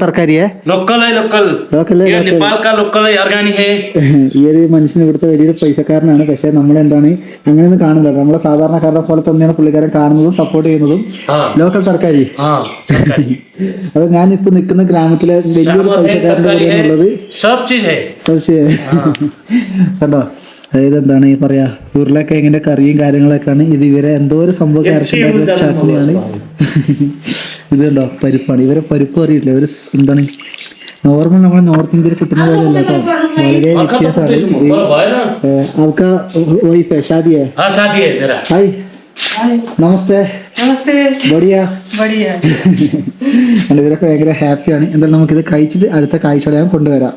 തർക്കാരിയെ लोकल है लोकल ये नेपाल का लोकल है ऑर्गेनिक है ഈ ഒരു മനുഷ്യൻ ഇവിടുത്തെ വലിയൊരു പൈസക്കാരനാണ്. പക്ഷെ നമ്മളെന്താണ് അങ്ങനെയൊന്നും കാണില്ല. നമ്മളെ സാധാരണക്കാരുടെ പോലെ തന്നെയാണ് പുള്ളിക്കാരൻ കാണുന്നതും സപ്പോർട്ട് ചെയ്യുന്നതും. ലോക്കൽ തർക്കാരി അത് ഞാനിപ്പോ നിൽക്കുന്ന ഗ്രാമത്തിലെ വലിയൊരു പൈസക്കാരൻ്റെ കൂടെയാണുള്ളത്. കണ്ടോ, അതായത് എന്താണ് ഈ പറയാ ഉരുളക്കിഴങ്ങിന്റെ കറിയും കാര്യങ്ങളൊക്കെയാണ്. ഇത് ഇവരെ എന്തോ ഒരു സംഭവം അരച്ചുണ്ടാക്കുന്ന ചട്നിയാണ്. ഇത് കണ്ടോ പരിപ്പാണ്. ഇവരെ പരിപ്പ് അറിയില്ല. ഒരു എന്താണ് നോർമൽ നമ്മൾ നോർത്ത് ഇന്ത്യയിൽ കിട്ടുന്ന പോലെയല്ല കേട്ടോ, വളരെ വ്യത്യാസമാണ്. आपका वाइफ है शादी है हाँ शादी है मेरा हाय നമസ്തേ ബടിയാ ഇവരൊക്കെ ഭയങ്കര ഹാപ്പിയാണ്. എന്തായാലും നമുക്കിത് കഴിച്ചിട്ട് അടുത്ത കാഴ്ചയുടെ ഞാൻ കൊണ്ടുവരാം.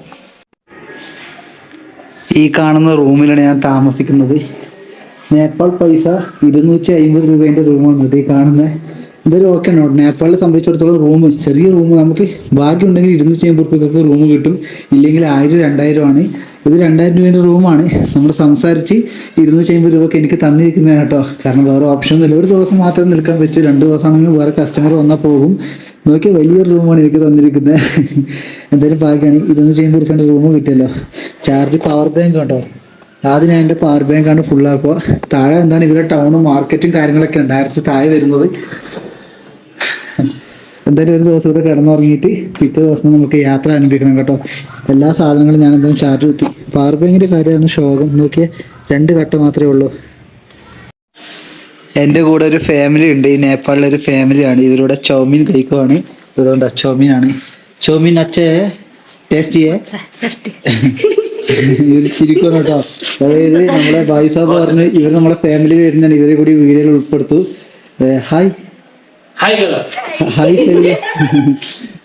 ഈ കാണുന്ന റൂമിലാണ് ഞാൻ താമസിക്കുന്നത്. നേപ്പാൾ പൈസ 250 രൂപേൻ്റെ റൂമാണ് കേട്ടോ ഈ കാണുന്നത്. എന്തായാലും ഓക്കെ ആണ്. നേപ്പാളിനെ സംബന്ധിച്ചിടത്തോളം റൂം ചെറിയ റൂം നമുക്ക് ഭാഗ്യമുണ്ടെങ്കിൽ 250 രൂപയ്ക്കൊക്കെ റൂം കിട്ടും. ഇല്ലെങ്കിൽ 1000-2000 ആണ്. ഇത് 2000 രൂപേൻ്റെ റൂമാണ്. നമ്മൾ സംസാരിച്ച് 250 രൂപയ്ക്ക് എനിക്ക് തന്നിരിക്കുന്നത് കേട്ടോ. കാരണം വേറെ ഓപ്ഷൻ ഒന്നുമില്ല. ഒരു ദിവസം മാത്രമേ നിൽക്കാൻ പറ്റൂ. 2 ദിവസമാണെങ്കിൽ വേറെ കസ്റ്റമർ വന്നാൽ പോകും. നോക്കിയാൽ വലിയൊരു റൂമാണ് എനിക്ക് തന്നിരിക്കുന്നത്. എന്തായാലും ഭാഗ്യമാണ്. 250 രൂപേൻ്റെ റൂം കിട്ടിയല്ലോ. ചാർജ് പവർ ബാങ്ക് കേട്ടോ. ആദ്യം ഞാൻ എൻ്റെ പവർ ബാങ്കാണ് ഫുള്ളാക്കുക. താഴെ എന്താണ് ഇവരുടെ ടൗണും മാർക്കറ്റും കാര്യങ്ങളൊക്കെ ഉണ്ട് ഡയറക്റ്റ് താഴെ വരുന്നത്. എന്തായാലും ഒരു ദിവസം ഇവിടെ കിടന്നുറങ്ങിയിട്ട് പിറ്റേ ദിവസം നമുക്ക് യാത്ര അനുഭവിക്കണം കേട്ടോ. എല്ലാ സാധനങ്ങളും ഞാൻ എന്തായാലും ചാർജ് കുത്തി. പവർ ബാങ്കിൻ്റെ കാര്യമാണ് ശോകം. നോക്കിയാൽ 2 കട്ട മാത്രമേ ഉള്ളൂ. എൻ്റെ കൂടെ ഒരു ഫാമിലി ഉണ്ട്. ഈ നേപ്പാളിലൊരു ഫാമിലിയാണ്. ഇവരുടെ ചൗമീൻ കഴിക്കുവാണ്. ഇവരുണ്ട് ചൗമീനാണ്. ചൗമീൻ അച്ഛേ ടേസ്റ്റ് ചെയ്യേ ഇവർ ചിരിക്കണം കേട്ടോ. അതായത് നമ്മളെ ഭായി സാബ് പറഞ്ഞ് ഇവർ നമ്മളെ ഫാമിലി വരുന്നതാണ്. ഇവരെ കൂടി വീഡിയോയിൽ ഉൾപ്പെടുത്തു. ഹായ് ഹായ്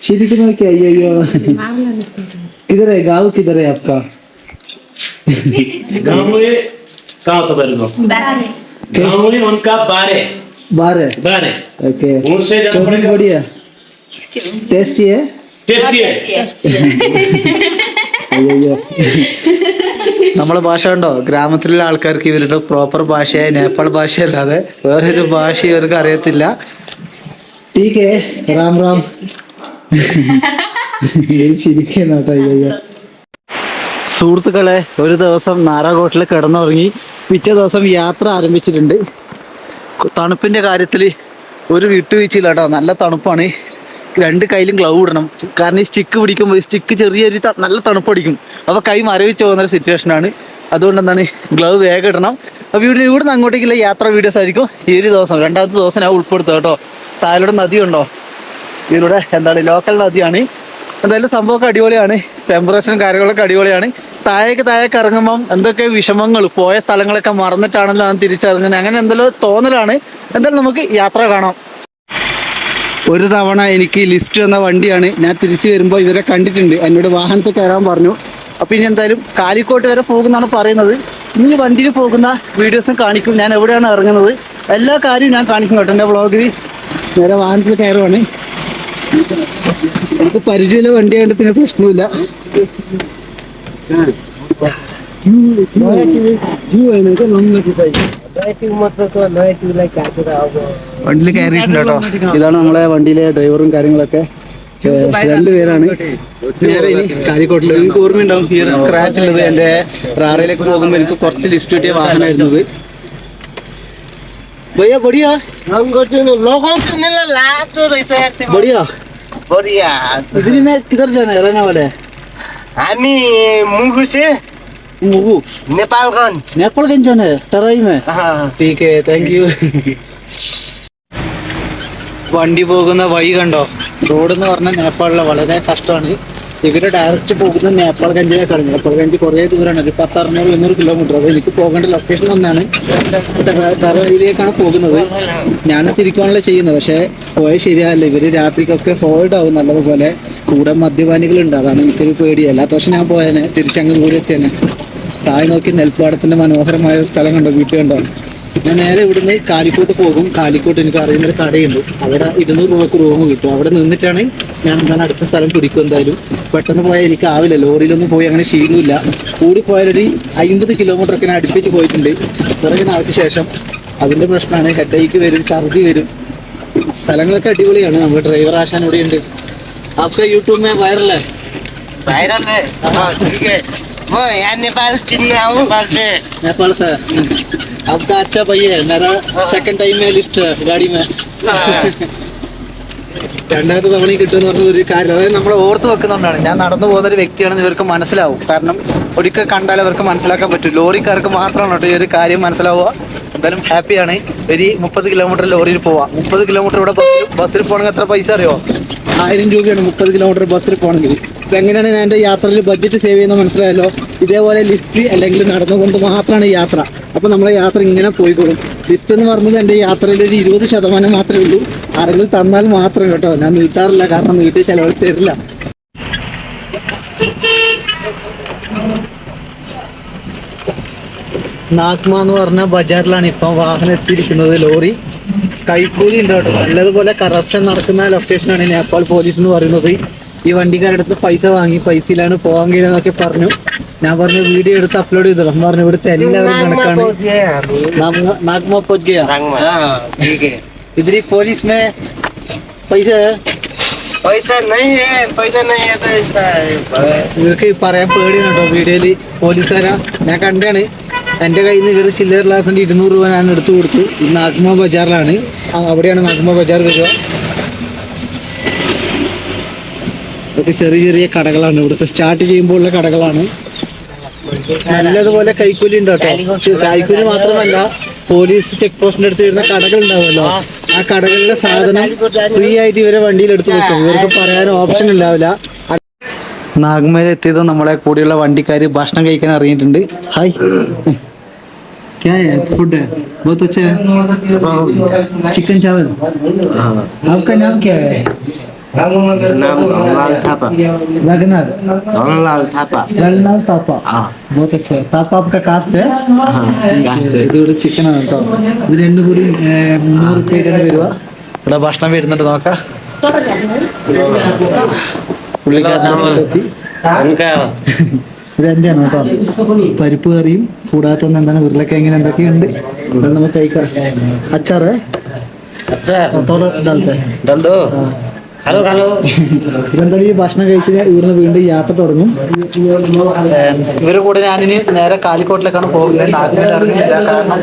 ശരിക്കും നോക്കിയാ. അയ്യോ കിതറേ ഗാവ് കിതറേ ആപ്കാ गाँव में कहाँ होता है गाँव में उनका बारे ओके उनसे चौमिन बढ़िया टेस्टी है टेस्टी है അയ്യോ നമ്മളെ ഭാഷ ഉണ്ടോ ഗ്രാമത്തിലുള്ള ആൾക്കാർക്ക് ഇവരുടെ പ്രോപ്പർ ഭാഷയായ നേപ്പാൾ ഭാഷയല്ലാതെ വേറൊരു ഭാഷ ഇവർക്ക് അറിയത്തില്ല. ടീക്കേ റാം റാം ചിരിക്കുന്ന കേട്ടോ. അയ്യോ സുഹൃത്തുക്കളെ, ഒരു ദിവസം നാരാകോട്ടിൽ കിടന്നുറങ്ങി പിറ്റേ ദിവസം യാത്ര ആരംഭിച്ചിട്ടുണ്ട്. തണുപ്പിന്റെ കാര്യത്തിൽ ഒരു വിട്ടുവീഴ്ചയില്ല കേട്ടോ. നല്ല തണുപ്പാണ്. 2 കയ്യിലും ഗ്ലൗ ഇടണം. കാരണം ഈ സ്റ്റിക്ക് പിടിക്കുമ്പോൾ ഈ സ്റ്റിക്ക് ചെറിയൊരു നല്ല തണുപ്പടിക്കും. അപ്പോൾ കൈ മരവിച്ച് പോകുന്ന ഒരു സിറ്റുവേഷനാണ്. അതുകൊണ്ട് എന്താണ് ഗ്ലൗ വേഗം ഇടണം. അപ്പോൾ ഇവിടുന്ന് അങ്ങോട്ടേക്കുള്ള യാത്ര വീഡിയോസ് ആയിരിക്കും ഈ ഒരു ദിവസം. 2ാമത്തെ ദിവസം ഞാൻ ഉൾപ്പെടുത്തുക കേട്ടോ. താഴെ നദിയുണ്ടോ, ഇതിലൂടെ എന്താണ് ലോക്കൽ നദിയാണ്. എന്തായാലും സംഭവമൊക്കെ അടിപൊളിയാണ്. ടെമ്പറേച്ചറും കാര്യങ്ങളൊക്കെ അടിപൊളിയാണ്. താഴേക്ക് ഇറങ്ങുമ്പം എന്തൊക്കെ വിഷമങ്ങൾ, പോയ സ്ഥലങ്ങളൊക്കെ മറന്നിട്ടാണല്ലോ ഞാൻ തിരിച്ചറിഞ്ഞത്. അങ്ങനെ എന്തെങ്കിലും തോന്നലാണ്. എന്തായാലും നമുക്ക് യാത്ര കാണാം. ഒരു തവണ എനിക്ക് ലിഫ്റ്റ് എന്ന വണ്ടിയാണ്. ഞാൻ തിരിച്ചു വരുമ്പോൾ ഇവരെ കണ്ടിട്ടുണ്ട്. എന്നോട് വാഹനത്തിൽ കയറാൻ പറഞ്ഞു. അപ്പോൾ ഇനി എന്തായാലും കാലിക്കോട്ട് വരെ പോകുമെന്നാണ് പറയുന്നത്. ഇനി വണ്ടിയിൽ പോകുന്ന വീഡിയോസും കാണിക്കും. ഞാൻ എവിടെയാണ് ഇറങ്ങുന്നത് എല്ലാ കാര്യവും ഞാൻ കാണിക്കും കേട്ടോ. എൻ്റെ വ്ളോഗിൽ നേരെ വാഹനത്തിൽ കയറുവാണ്. എനിക്ക് പരിചയമുള്ള വണ്ടിയായിട്ട് പിന്നെ പ്രശ്നമില്ല. വണ്ടിയിൽ കയറിയിട്ടുണ്ട് കേട്ടോ. ഇതാണ് നമ്മളെ വണ്ടിയിലെ ഡ്രൈവറും കാര്യങ്ങളൊക്കെ. 2 പേരാണ്. നേരെ ഇനി കാലിക്കോട്ടിൽ. എനിക്ക് ഓർമ്മയുണ്ടാവും ഈ ഒരു സ്ക്രാച്ച് ഉള്ളത്. എൻ്റെ റാറയിലേക്ക് പോകുമ്പോൾ എനിക്ക് കുറച്ച് ലിഫ്റ്റ് കിട്ടിയ വാഹനമായിരുന്നത്. भैया बढ़िया बढ़िया बढ़िया इतनी में किधर जाना है रहने वाले हामी मुगु से मुगु नेपालगंज नेपालगंज जाना है तराई में ठीक है थैंक यू വണ്ടി പോകുന്ന വഴി കണ്ടോ. റോഡ് എന്ന് പറഞ്ഞാൽ നേപ്പാളിലെ വളരെ കഷ്ടമാണ്. ഇവര് ഡയറക്റ്റ് പോകുന്നത് നേപ്പാൾഗഞ്ചിലേക്കാണ്. നേപ്പാൾഗഞ്ച് കുറേ ദൂരമാണ്. ഒരു 1000-600 കിലോമീറ്റർ. അത് എനിക്ക് പോകേണ്ട ലൊക്കേഷൻ ഒന്നാണ്. തറയിലേക്കാണ് പോകുന്നത്. ഞാൻ തിരിക്കാണല്ലോ ചെയ്യുന്നത്. പക്ഷേ പോയാൽ ശരിയല്ല. ഇവര് രാത്രിക്കൊക്കെ ഹോൾഡ് ആവും നല്ലതുപോലെ. കൂടെ മദ്യപാനികളുണ്ട്. അതാണ് എനിക്കൊരു പേടി. അല്ലാത്ത പക്ഷെ ഞാൻ പോയേനെ തിരിച്ചങ്ങ് കൂടി എത്തിയേനെ. താഴെ നോക്കി നെൽപ്പാടത്തിന്റെ മനോഹരമായ ഒരു സ്ഥലം കണ്ടോ, വീട്ടിൽ കണ്ടോ. ഞാൻ നേരെ ഇവിടുന്ന് കാലിക്കോട്ട് പോകും. കാലിക്കോട്ട് എനിക്ക് അറിയുന്നൊരു കടയുണ്ട്. അവിടെ 200 രൂപക്ക് റൂം കിട്ടും. അവിടെ നിന്നിട്ടാണ് ഞാൻ എന്താണ് അടുത്ത സ്ഥലം പിടിക്കും. എന്തായാലും പെട്ടെന്ന് പോയാൽ എനിക്ക് ആവില്ല. ലോറിയിലൊന്നും പോയി അങ്ങനെ ശീലമില്ല. കൂടിപ്പോയാലൊരു 50 കിലോമീറ്ററൊക്കെ ഞാൻ അടുപ്പിച്ച് പോയിട്ടുണ്ട്. കുറേ നാൾക്ക് ശേഷം. അതിൻ്റെ പ്രശ്നമാണ്. ഹെഡേക്ക് വരും, ഛർദി വരും. സ്ഥലങ്ങളൊക്കെ അടിപൊളിയാണ്. നമ്മുടെ ഡ്രൈവർ ആശാൻ ഇവിടെ ഉണ്ട്. आपका यूट्यूब में वायरल है वायरल है ठीक है वो यार नेपाल चिन्ह आऊँ से नेपाल से आपका अच्छा भाई है मेरा सेकंड टाइम में लिफ्ट गाड़ी में 2ാമത്തെ തവണ കിട്ടുമെന്ന് പറഞ്ഞ ഒരു കാര്യം. അതായത് നമ്മൾ ഓർത്ത് വെക്കുന്നതുകൊണ്ടാണ്. ഞാൻ നടന്നു പോകുന്ന ഒരു വ്യക്തിയാണെന്ന് ഇവർക്ക് മനസ്സിലാവും. കാരണം ഒരിക്കൽ കണ്ടാൽ അവർക്ക് മനസ്സിലാക്കാൻ പറ്റും. ലോറിക്കാർക്ക് മാത്രമാണ് കേട്ടോ ഈ ഒരു കാര്യം മനസ്സിലാവുക. എന്തായാലും ഹാപ്പിയാണ്. ഒരു 30 കിലോമീറ്റർ ലോറിയിൽ പോവാം. 30 കിലോമീറ്റർ ഇവിടെ ബസ്സിൽ പോകണമെങ്കിൽ എത്ര പൈസ അറിയോ? 1000 രൂപയാണ് 30 കിലോമീറ്റർ ബസ്സിൽ പോകണമെങ്കിൽ. ഇപ്പം എങ്ങനെയാണ് ഞാൻ എൻ്റെ യാത്രയിൽ ബഡ്ജറ്റ് സേവ് ചെയ്യുന്നത് മനസ്സിലായല്ലോ. ഇതേപോലെ ലിഫ്റ്റ് അല്ലെങ്കിൽ നടന്നുകൊണ്ട് മാത്രമാണ് യാത്ര. അപ്പോൾ നമ്മളെ യാത്ര ഇങ്ങനെ പോയിക്കോളും. ലിഫ്റ്റ് എന്ന് പറഞ്ഞത് എൻ്റെ യാത്രയിൽ ഒരു 20% മാത്രമേ ഉള്ളൂ. ആരെങ്കിലും തന്നാൽ മാത്രം കേട്ടോ. ഞാൻ നീട്ടാറില്ല. കാരണം നീട്ടി ചിലവ് തരില്ല. നാഗ്മ എന്ന് പറഞ്ഞ ബജാറിലാണ് ഇപ്പം വാഹനം എത്തിയിരിക്കുന്നത്. ലോറി കൈക്കൂലി ഉണ്ട് കേട്ടോ. നല്ലതുപോലെ കറപ്ഷൻ നടക്കുന്ന ലൊക്കേഷനാണ് നേപ്പാൾ പോലീസ് എന്ന് പറയുന്നത്. ഈ വണ്ടിക്കാരുടെ അടുത്ത് പൈസ വാങ്ങി പൈസയിലാണ് പോകാൻ കഴിയുന്നതൊക്കെ പറഞ്ഞു. ഞാൻ പറഞ്ഞു വീഡിയോ എടുത്ത് അപ്ലോഡ് ചെയ്തോളാം. പറഞ്ഞു ഇവിടുത്തെ എല്ലാവരും കണക്കാണ്. നാഗ്മ പहुंच गया ठीक है इधर पुलिस में पैसा है पैसा नहीं है तो इसका ഇവർക്ക് പറയാൻ പേടിയാണ് കേട്ടോ. വീഡിയോയില് പോലീസുകാരാ ഞാൻ കണ്ടാണ്. എൻ്റെ കയ്യിൽ നിന്ന് ഇവർ ചില്ലർ ഗ്ലാസിൻ്റെ 200 രൂപ ഞാൻ എടുത്തു കൊടുത്തു. നാഗ്മ ബജാറിലാണ്. അവിടെയാണ് നാഗ്മ ബജാർ വരിക. ഇതൊക്കെ ചെറിയ ചെറിയ കടകളാണ്. ഇവിടുത്തെ സ്റ്റാർട്ട് ചെയ്യുമ്പോൾ ഉള്ള കടകളാണ്. നല്ലതുപോലെ കൈക്കൂലി ഉണ്ട് കേട്ടോ. കൈക്കൂലി മാത്രമല്ല, പോലീസ് ചെക്ക് പോസ്റ്റിന്റെ അടുത്ത് വരുന്ന കടകൾ ഉണ്ടാവുമല്ലോ, ആ കടകളിലെ സാധനം ഫ്രീ ആയിട്ട് ഇവരെ വണ്ടിയിൽ എടുത്ത് വെക്കും. ഇവർക്ക് പറയാൻ ഓപ്ഷൻ ഉണ്ടാവില്ല. നാഗ്മയിൽ എത്തിയത് നമ്മളെ കൂടെയുള്ള വണ്ടിക്കാര് ഭക്ഷണം കഴിക്കാൻ ഇറങ്ങിയിട്ടുണ്ട്. ഹായ്, क्या है फूड है बहुत अच्छा है चिकन चावल आपका नाम क्या है नाम लाल थापा रघुनाथ लाल थापा रघुनाथ तापा बहुत अच्छा है तापा आपका कास्ट है കാസ്റ്റ് ഇതൊരു ചിക്കൻ ആണ് കേട്ടോ. ഇത് രണ്ടും കൂടി 300 രൂപയ്ക്കാണ് വരിക. ഇവിടെ ഭക്ഷണം വരുന്നുണ്ട് നോക്കാം. പുള്ളിക്കാരത്തി ഇതെന്റെയാണ് കേട്ടോ. പരിപ്പ് കറിയും കൂടാതെ തന്നെ എന്താണ് ഉരുളക്കിഴങ്ങിന് എന്തൊക്കെയുണ്ട് അത് നമുക്ക് കഴിക്കാം. അച്ചാറ് ഇതെന്തായാലും ഈ ഭക്ഷണം കഴിച്ച് ഇവിടുന്ന് വീണ്ടും യാത്ര തുടങ്ങും. ഇവരുടെ കൂടെ ഞാനിനി നേരെ കാലിക്കോട്ടിലേക്കാണ് പോകുന്നത്. നാട്ടിലേക്ക് ഇറങ്ങുന്നില്ല. കാരണം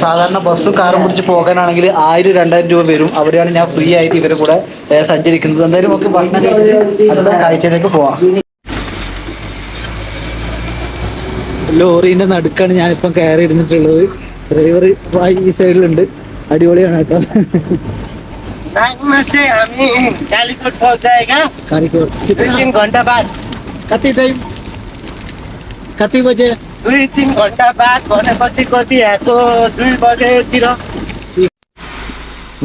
സാധാരണ ബസ്സും കാറും പിടിച്ച് പോകാനാണെങ്കിൽ 1000-2000 രൂപ വരും. അവിടെയാണ് ഞാൻ ഫ്രീ ആയിട്ട് ഇവരുടെ കൂടെ സഞ്ചരിക്കുന്നത്. എന്തായാലും നമുക്ക് ഭക്ഷണം കഴിച്ച് അടുത്ത കാഴ്ചയിലേക്ക് പോവാം. ലോറിന്റെ നടുക്കാണ് ഞാനിപ്പം കയറി ഇരുന്നിട്ടുള്ളത്. ഡ്രൈവർ ഈ സൈഡിലുണ്ട്. അടിപൊളിയാണ് കേട്ടോ. कालीकोट पहुंच जाएगा कालीकोट 2-3 घंटा बाद. कति टाइम कति बजे 2-3 घंटा बाद भनेपछि कति तो 2 बजेतिर.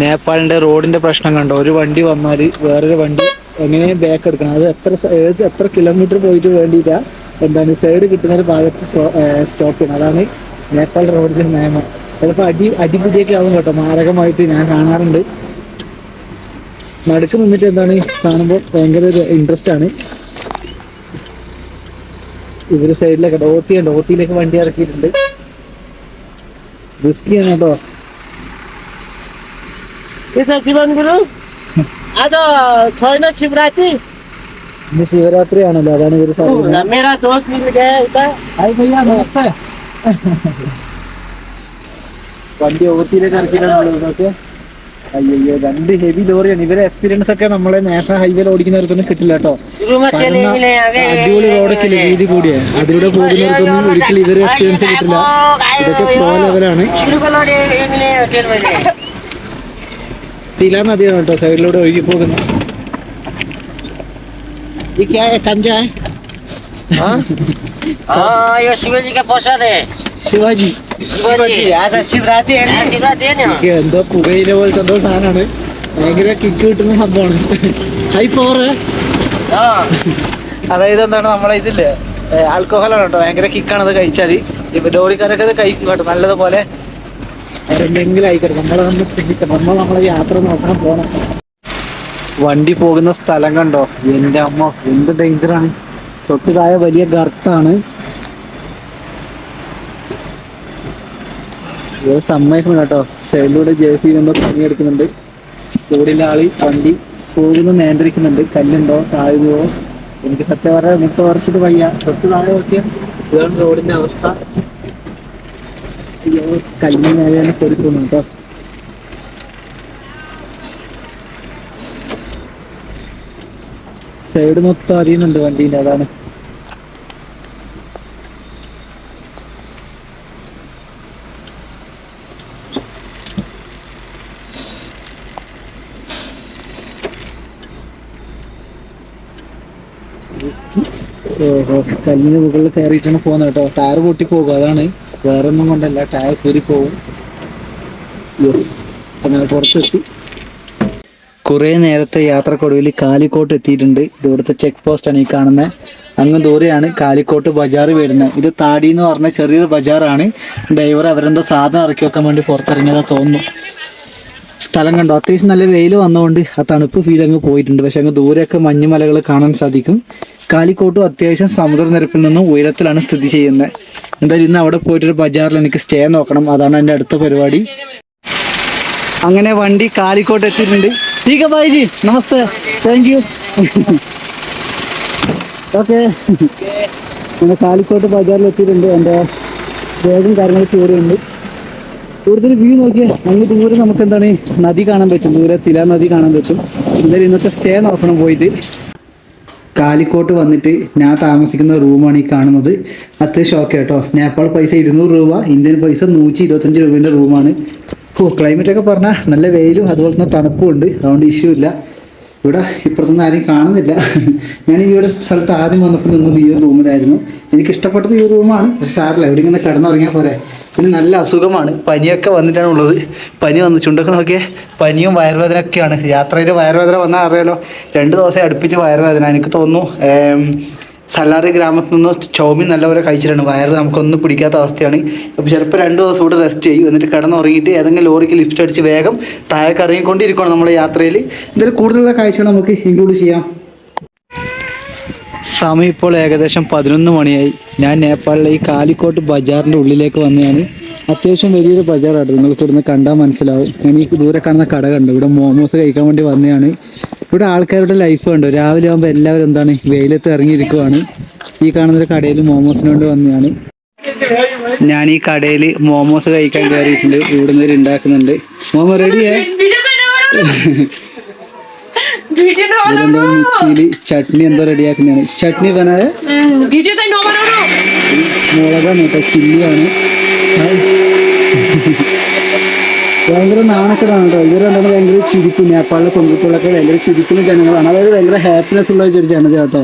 നേപ്പാളിന്റെ റോഡിന്റെ പ്രശ്നം കണ്ടോ. ഒരു വണ്ടി വന്നാൽ വേറൊരു വണ്ടി എങ്ങനെ ബാക്ക് എടുക്കണം. അത് എത്ര കിലോമീറ്റർ പോയിട്ട് വേണ്ടിയിട്ടാ എന്താണ് സൈഡ് കിട്ടുന്ന ഒരു ഭാഗത്ത് സ്റ്റോപ്പ് ചെയ്യണം. അതാണ് നേപ്പാളിന്റെ റോഡിന്റെ നിയമം. ചിലപ്പോൾ അടിപിടിയൊക്കെ ആവും കേട്ടോ. മാരകമായിട്ട് ഞാൻ കാണാറുണ്ട്. നടുക്ക് നിന്നിട്ട് എന്താണ് കാണുമ്പോൾ ഭയങ്കര ഒരു ഇൻട്രസ്റ്റ് ആണ്. ഇവര് സൈഡിലൊക്കെ ഓത്തിയിലേക്ക് വണ്ടി ഇറക്കിയിട്ടുണ്ട്. റിസ്കിയാണ് കേട്ടോ. जीवन गुरु आज छैन शिवरात्रि. ഇന്ന് ശിവരാത്രിയാണല്ലോ. അതാണ് ഇവര് പറയുന്നത്. मेरा दोस्त मिल गया उता. ഹായ് ഭയ്യാ നമസ്തേ. വണ്ടി ഓത്തിയിലേക്ക് ഇറക്കിയിട്ടാണ്. അയ്യോ 2 ഹെവി ലോറിയാണ്. ഇവരെ എക്സ്പീരിയൻസ് ഒക്കെ നമ്മളെ നാഷണൽ ഹൈവേയിൽ ഓടിക്കുന്നവർക്കൊന്നും കിട്ടില്ല കേട്ടോ. അടിപൊളി റോഡൊക്കെ വീതി കൂടിയ അതിലൂടെ പോകുന്നവർക്കൊന്നും ഒരിക്കലും ഇവരെ എക്സ്പീരിയൻസ് കിട്ടില്ല. ഇതൊക്കെ പ്രോ ലെവലാണ്. തില നദിയാണ് കേട്ടോ സൈഡിലൂടെ ഒഴുകി പോകുന്നത്. यो शिवजी का प्रसाद है. ശിവാജി आज शिवरात्रि है. शिवरात्रि है ना. എന്തോ പുകയില പോലത്തെ എന്തോ സാധനമാണ്. ഭയങ്കര കിക്ക് കിട്ടുന്ന സംഭവമാണ്. High power. അതായത് എന്താണ് നമ്മളെ ഇതില്ലേ ആൽക്കഹോളാണ് കേട്ടോ. ഭയങ്കര കിക്കാണ് അത് കഴിച്ചാൽ. ഇപ്പൊ ലോറിക്കാരൊക്കെ അത് കഴിക്കും കേട്ടോ നല്ലതുപോലെ. എന്തെങ്കിലും ആയിക്കോട്ടെ. നമ്മളൊന്ന് ശ്രദ്ധിക്കണം. നമ്മളെ യാത്ര നോക്കണം പോണം. വണ്ടി പോകുന്ന സ്ഥലം കണ്ടോ. എന്റെ അമ്മ എന്ത് ഡേഞ്ചറാണ്. തൊട്ടതായ വലിയ ഗർത്താണ്. ഇത് സമ്മതിക്കണം കേട്ടോ. സൈഡിലൂടെ JCB എന്തോ പണിയെടുക്കുന്നുണ്ട്. റോഡിലെ ആള് വണ്ടി പോകുന്ന നിയന്ത്രിക്കുന്നുണ്ട്. കല്ലുണ്ടോ താഴുകയോ എനിക്ക് സത്യം പറയാൻ 30 വർഷത്ത് വയ്യ. തൊട്ട് താഴെ നോക്കിയാൽ ഇതാണ് റോഡിന്റെ അവസ്ഥ. അയ്യോ കല്ലിന് മേലെയാണ് പൊടിക്കുന്നു കേട്ടോ. സൈഡ് മൊത്തം അറിയുന്നുണ്ട് വണ്ടീൻ്റെ. അതാണ് കല്ലിന് മുകളിൽ കയറിയിട്ടാണ് പോകുന്നത് കേട്ടോ. ടയർ പൊട്ടി പോകും. അതാണ് വേറെ ഒന്നും കൊണ്ടല്ല. ടയർ കയറി പോകും. യെസ് അങ്ങനെ പുറത്തെത്തി. കുറേ നേരത്തെ യാത്രക്കൊടുവിൽ കാലിക്കോട്ട് എത്തിയിട്ടുണ്ട്. ഇത് ഇവിടുത്തെ ചെക്ക് പോസ്റ്റാണ് ഈ കാണുന്നത്. അങ്ങ് ദൂരെയാണ് കാലിക്കോട്ട് ബജാർ വരുന്നത്. ഇത് താടി എന്ന് പറഞ്ഞ ചെറിയൊരു ബജാറാണ്. ഡ്രൈവർ അവരെന്തോ സാധനം ഇറക്കി വെക്കാൻ വേണ്ടി പുറത്തിറങ്ങിയതാ തോന്നുന്നു. സ്ഥലം കണ്ടോ. അത്യാവശ്യം നല്ല വെയിൽ വന്നതുകൊണ്ട് ആ തണുപ്പ് ഫീൽ അങ്ങ് പോയിട്ടുണ്ട്. പക്ഷെ അങ്ങ് ദൂരെയൊക്കെ മഞ്ഞുമലകൾ കാണാൻ സാധിക്കും. കാലിക്കോട്ടും അത്യാവശ്യം സമുദ്രനിരപ്പിൽ നിന്നും ഉയരത്തിലാണ് സ്ഥിതി ചെയ്യുന്നത്. എന്തായാലും ഇന്ന് അവിടെ പോയിട്ടൊരു ബജാറിൽ എനിക്ക് സ്റ്റേ നോക്കണം. അതാണ് എൻ്റെ അടുത്ത പരിപാടി. അങ്ങനെ വണ്ടി കാലിക്കോട്ട് എത്തിയിട്ടുണ്ട്. ठीक है भाई जी नमस्ते थैंक यू. ഓക്കെ നമ്മൾ കാലിക്കോട്ട് ബജാറിൽ എത്തിയിട്ടുണ്ട്. എൻ്റെ ബാഗും കാര്യങ്ങളൊക്കെ ഇവിടെയുണ്ട്. ഇവിടുത്തെ വ്യൂ നോക്കിയാൽ അങ്ങ് ദൂരെ നമുക്ക് എന്താണ് നദി കാണാൻ പറ്റും. ദൂരെ തില നദി കാണാൻ പറ്റും. എന്തായാലും ഇന്നത്തെ സ്റ്റേ നോക്കണം പോയിട്ട്. കാലിക്കോട്ട് വന്നിട്ട് ഞാൻ താമസിക്കുന്ന റൂമാണ് ഈ കാണുന്നത്. അത്യാവശ്യം ഓക്കെ കേട്ടോ. നേപ്പാൾ പൈസ 200 രൂപ, ഇന്ത്യൻ പൈസ 125 രൂപേൻ്റെ റൂമാണ്. ക്ലൈമറ്റൊക്കെ പറഞ്ഞാൽ നല്ല വെയിലും അതുപോലെ തന്നെ തണുപ്പും ഉണ്ട്. അതുകൊണ്ട് ഇഷ്യൂ ഇല്ല. ഇവിടെ ഇപ്പുറത്തൊന്നും ആരും കാണുന്നില്ല. ഞാൻ ഇവിടെ സ്ഥലത്ത് ആദ്യം വന്നപ്പോൾ നിന്നത് ഈ ഒരു റൂമിലായിരുന്നു. എനിക്ക് ഇഷ്ടപ്പെട്ടത് ഈ റൂമാണ്. പക്ഷെ സാറില്ല, ഇവിടെ ഇങ്ങനെ കിടന്നുറങ്ങിയാൽ പോരെ. പിന്നെ നല്ല അസുഖമാണ്. പനിയൊക്കെ വന്നിട്ടാണ് ഉള്ളത്. പനി വന്ന് ചുണ്ടൊക്കെ നോക്കിയാൽ പനിയും വയറുവേദനയൊക്കെയാണ്. യാത്രയിൽ വയറുവേദന വന്നാൽ അറിയാലോ. 2 ദിവസം അടുപ്പിച്ച് വയറുവേദന. എനിക്ക് തോന്നുന്നു സലാറി ഗ്രാമത്തിൽ നിന്ന് ചൗമീൻ നല്ലപോലെ കഴിച്ചിട്ടാണ്. വയറ് നമുക്കൊന്നും പിടിക്കാത്ത അവസ്ഥയാണ്. അപ്പോൾ ചിലപ്പോൾ 2 ദിവസം കൂടെ റെസ്റ്റ് ചെയ്യും. എന്നിട്ട് കിടന്നുറങ്ങിയിട്ട് ഏതെങ്കിലും ലോറിക്ക് ലിഫ്റ്റ് അടിച്ച് വേഗം താഴേക്ക് ഇറങ്ങിക്കൊണ്ടിരിക്കണം നമ്മുടെ യാത്രയിൽ. എന്തായാലും കൂടുതലുള്ള കാഴ്ചകൾ നമുക്ക് ഇൻക്ലൂഡ് ചെയ്യാം. സമയം ഇപ്പോൾ ഏകദേശം 11 മണിയായി. ഞാൻ നേപ്പാളിലെ ഈ കാലിക്കോട്ട് ബജാറിൻ്റെ ഉള്ളിലേക്ക് വന്നതാണ്. അത്യാവശ്യം വലിയൊരു ബജാറാണ്, നിങ്ങൾക്ക് ഇവിടുന്ന് കണ്ടാൽ മനസ്സിലാവും. ഞാൻ ഈ ദൂരെ കാണുന്ന കട കണ്ടു, ഇവിടെ മോമോസ് കഴിക്കാൻ വേണ്ടി വന്നതാണ്. ഇവിടെ ആൾക്കാരുടെ ലൈഫ് കണ്ടു. രാവിലെ ആകുമ്പോൾ എല്ലാവരും എന്താണ് വെയിലത്ത് ഇറങ്ങിയിരിക്കുവാണ്. ഈ കാണുന്നൊരു കടയിൽ മോമോസിന് വേണ്ടി വന്നതാണ്. ഞാൻ ഈ കടയിൽ മോമോസ് കഴിക്കാൻ കയറിയിട്ടുണ്ട്. ഇവിടുന്ന് ഉണ്ടാക്കുന്നുണ്ട്. മോമോ റെഡിയേ? ഇതെന്തോ മിക്സിയിൽ ചട്നി എന്തോ റെഡിയാക്കുന്നതാണ്. ചട്നി ബനായ മുളകാണ് കേട്ടോ, ചില്ലിയാണ്. ഭയങ്കര നാണക്കേടാണ് കേട്ടോ. ഇവർ രണ്ടാണ് ഭയങ്കര ചിരിക്കും. നേപ്പാളിലെ പെൺകുട്ടികളൊക്കെ ഭയങ്കര ചിരിക്കുന്ന ജനങ്ങളാണ്. അതായത് ഭയങ്കര ഹാപ്പിനെസ് ഉള്ള ഒരു ജനത കേട്ടോ.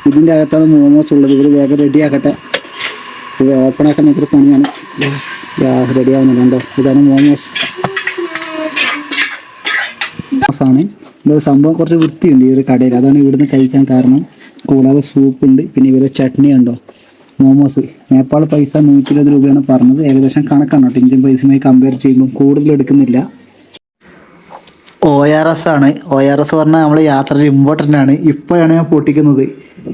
ഇതിൻ്റെ അകത്താണ് മോമോസ് ഉള്ളത്. ഇവർ വേഗം റെഡിയാക്കട്ടെ. ഇത് ഓപ്പണാക്കാൻ ഭയങ്കര പണിയാണ്. റെഡിയാവുന്നുണ്ടോ? ഇതാണ് മോമോസ് ആണ്. ഇതൊരു സംഭവം കുറച്ച് വൃത്തിയുണ്ട് ഈ ഒരു കടയിൽ, അതാണ് ഇവിടുന്ന് കഴിക്കാൻ കാരണം. കൂടാതെ സൂപ്പുണ്ട്, പിന്നെ ഇവരെ ചട്നി ഉണ്ടോ. മോമോസ് നേപ്പാൾ പൈസ 120 രൂപയാണ് പറഞ്ഞത്. ഏകദേശം കണക്കാണ് കേട്ടോ, ഇന്ത്യൻ പൈസയുമായി കമ്പയർ ചെയ്യുമ്പോൾ കൂടുതൽ എടുക്കുന്നില്ല. ORS ആണ്. ORS പറഞ്ഞാൽ നമ്മൾ യാത്രയിൽ ഇമ്പോർട്ടൻ്റ് ആണ്. ഇപ്പോഴാണ് ഞാൻ പൊട്ടിക്കുന്നത്.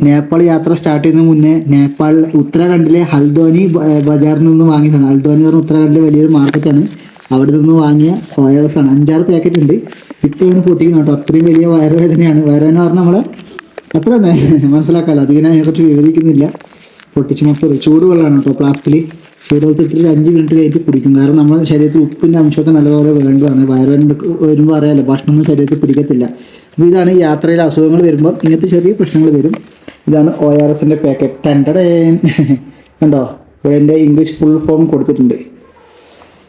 നേപ്പാൾ യാത്ര സ്റ്റാർട്ട് ചെയ്യുന്നതിന് മുന്നേ നേപ്പാൾ ഉത്തരാഖണ്ഡിലെ ഹൽദ്വാനി ബജാറിൽ നിന്ന് വാങ്ങിയതാണ്. ഹൽദ്വാനി പറഞ്ഞാൽ ഉത്തരാഖണ്ഡിലെ വലിയൊരു മാർക്കറ്റാണ്. അവിടെ നിന്ന് വാങ്ങിയ ORS ആണ്. 5-6 പാക്കറ്റ് ഉണ്ട്. ഇപ്പോഴാണ് പൊട്ടിക്കുന്നത് കേട്ടോ. അത്രയും വലിയ വയറുവേദനയാണ്. വയറുവേദന പറഞ്ഞാൽ നമ്മളെ അത്ര മനസ്സിലാക്കാമല്ലോ, അധികം ഞാൻ അതിനെക്കുറിച്ച് വിവരിക്കുന്നില്ല. പൊട്ടിച്ച് മൊത്തം ചൂടുവെള്ളമാണ് കേട്ടോ, പ്ലാസ്റ്റിക്കിൽ ചൂടുവെള്ളത്തിട്ട് 5 മിനിറ്റ് കഴിഞ്ഞിട്ട് കുടിക്കും. കാരണം നമ്മുടെ ശരീരത്തിൽ ഉപ്പിൻ്റെ അംശമൊക്കെ നല്ലപോലെ വേണ്ടതാണ്. വയറുവേദന വരുമ്പോൾ അറിയാമല്ലോ, ഭക്ഷണമൊന്നും ശരീരത്തിൽ പിടിക്കത്തില്ല. അപ്പോൾ ഇതാണ് യാത്രയിൽ അസുഖങ്ങൾ വരുമ്പോൾ ഇങ്ങനത്തെ ചെറിയ പ്രശ്നങ്ങൾ വരും. ഇതാണ് ORSൻ്റെ പാക്കറ്റ്. കണ്ടോ, ഇവിടെ എൻ്റെ ഇംഗ്ലീഷ് ഫുൾ ഫോം കൊടുത്തിട്ടുണ്ട്.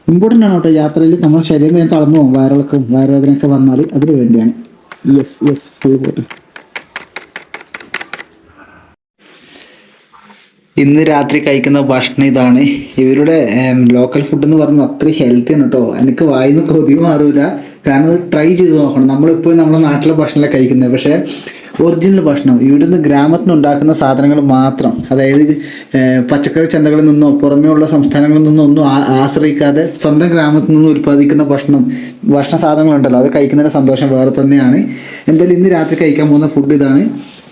ഇമ്പോർട്ടൻ്റ് ആണ് കേട്ടോ യാത്രയിൽ. നമ്മുടെ ശരീരം ഞാൻ തളർന്നു പോകും, വയറിളക്കം വയറുവേദനയൊക്കെ വന്നാൽ അതിന് വേണ്ടിയാണ്. Yes full bottle. ഇന്ന് രാത്രി കഴിക്കുന്ന ഭക്ഷണം ഇതാണ്. ഇവരുടെ ലോക്കൽ ഫുഡ് എന്ന് പറഞ്ഞാൽ അത്രയും ഹെൽത്തിയാണ് കേട്ടോ. എനിക്ക് വായിന്ന് കൊതി മാറില്ല, കാരണം അത് ട്രൈ ചെയ്ത് നോക്കണം. നമ്മളിപ്പോൾ നമ്മുടെ നാട്ടിലെ ഭക്ഷണമല്ല കഴിക്കുന്നത്, പക്ഷേ ഒറിജിനൽ ഭക്ഷണം ഇവിടുന്ന് ഗ്രാമത്തിൽ ഉണ്ടാക്കുന്ന സാധനങ്ങൾ മാത്രം, അതായത് പച്ചക്കറി ചന്തകളിൽ നിന്നോ പുറമേ ഉള്ള സംസ്ഥാനങ്ങളിൽ നിന്നോ ഒന്നും ആശ്രയിക്കാതെ സ്വന്തം ഗ്രാമത്തിൽ നിന്ന് ഉൽപ്പാദിക്കുന്ന ഭക്ഷണ സാധനങ്ങളുണ്ടല്ലോ, അത് കഴിക്കുന്നതിൻ്റെ സന്തോഷം വേറെ തന്നെയാണ്. എന്തായാലും ഇന്ന് രാത്രി കഴിക്കാൻ പോകുന്ന ഫുഡ് ഇതാണ്.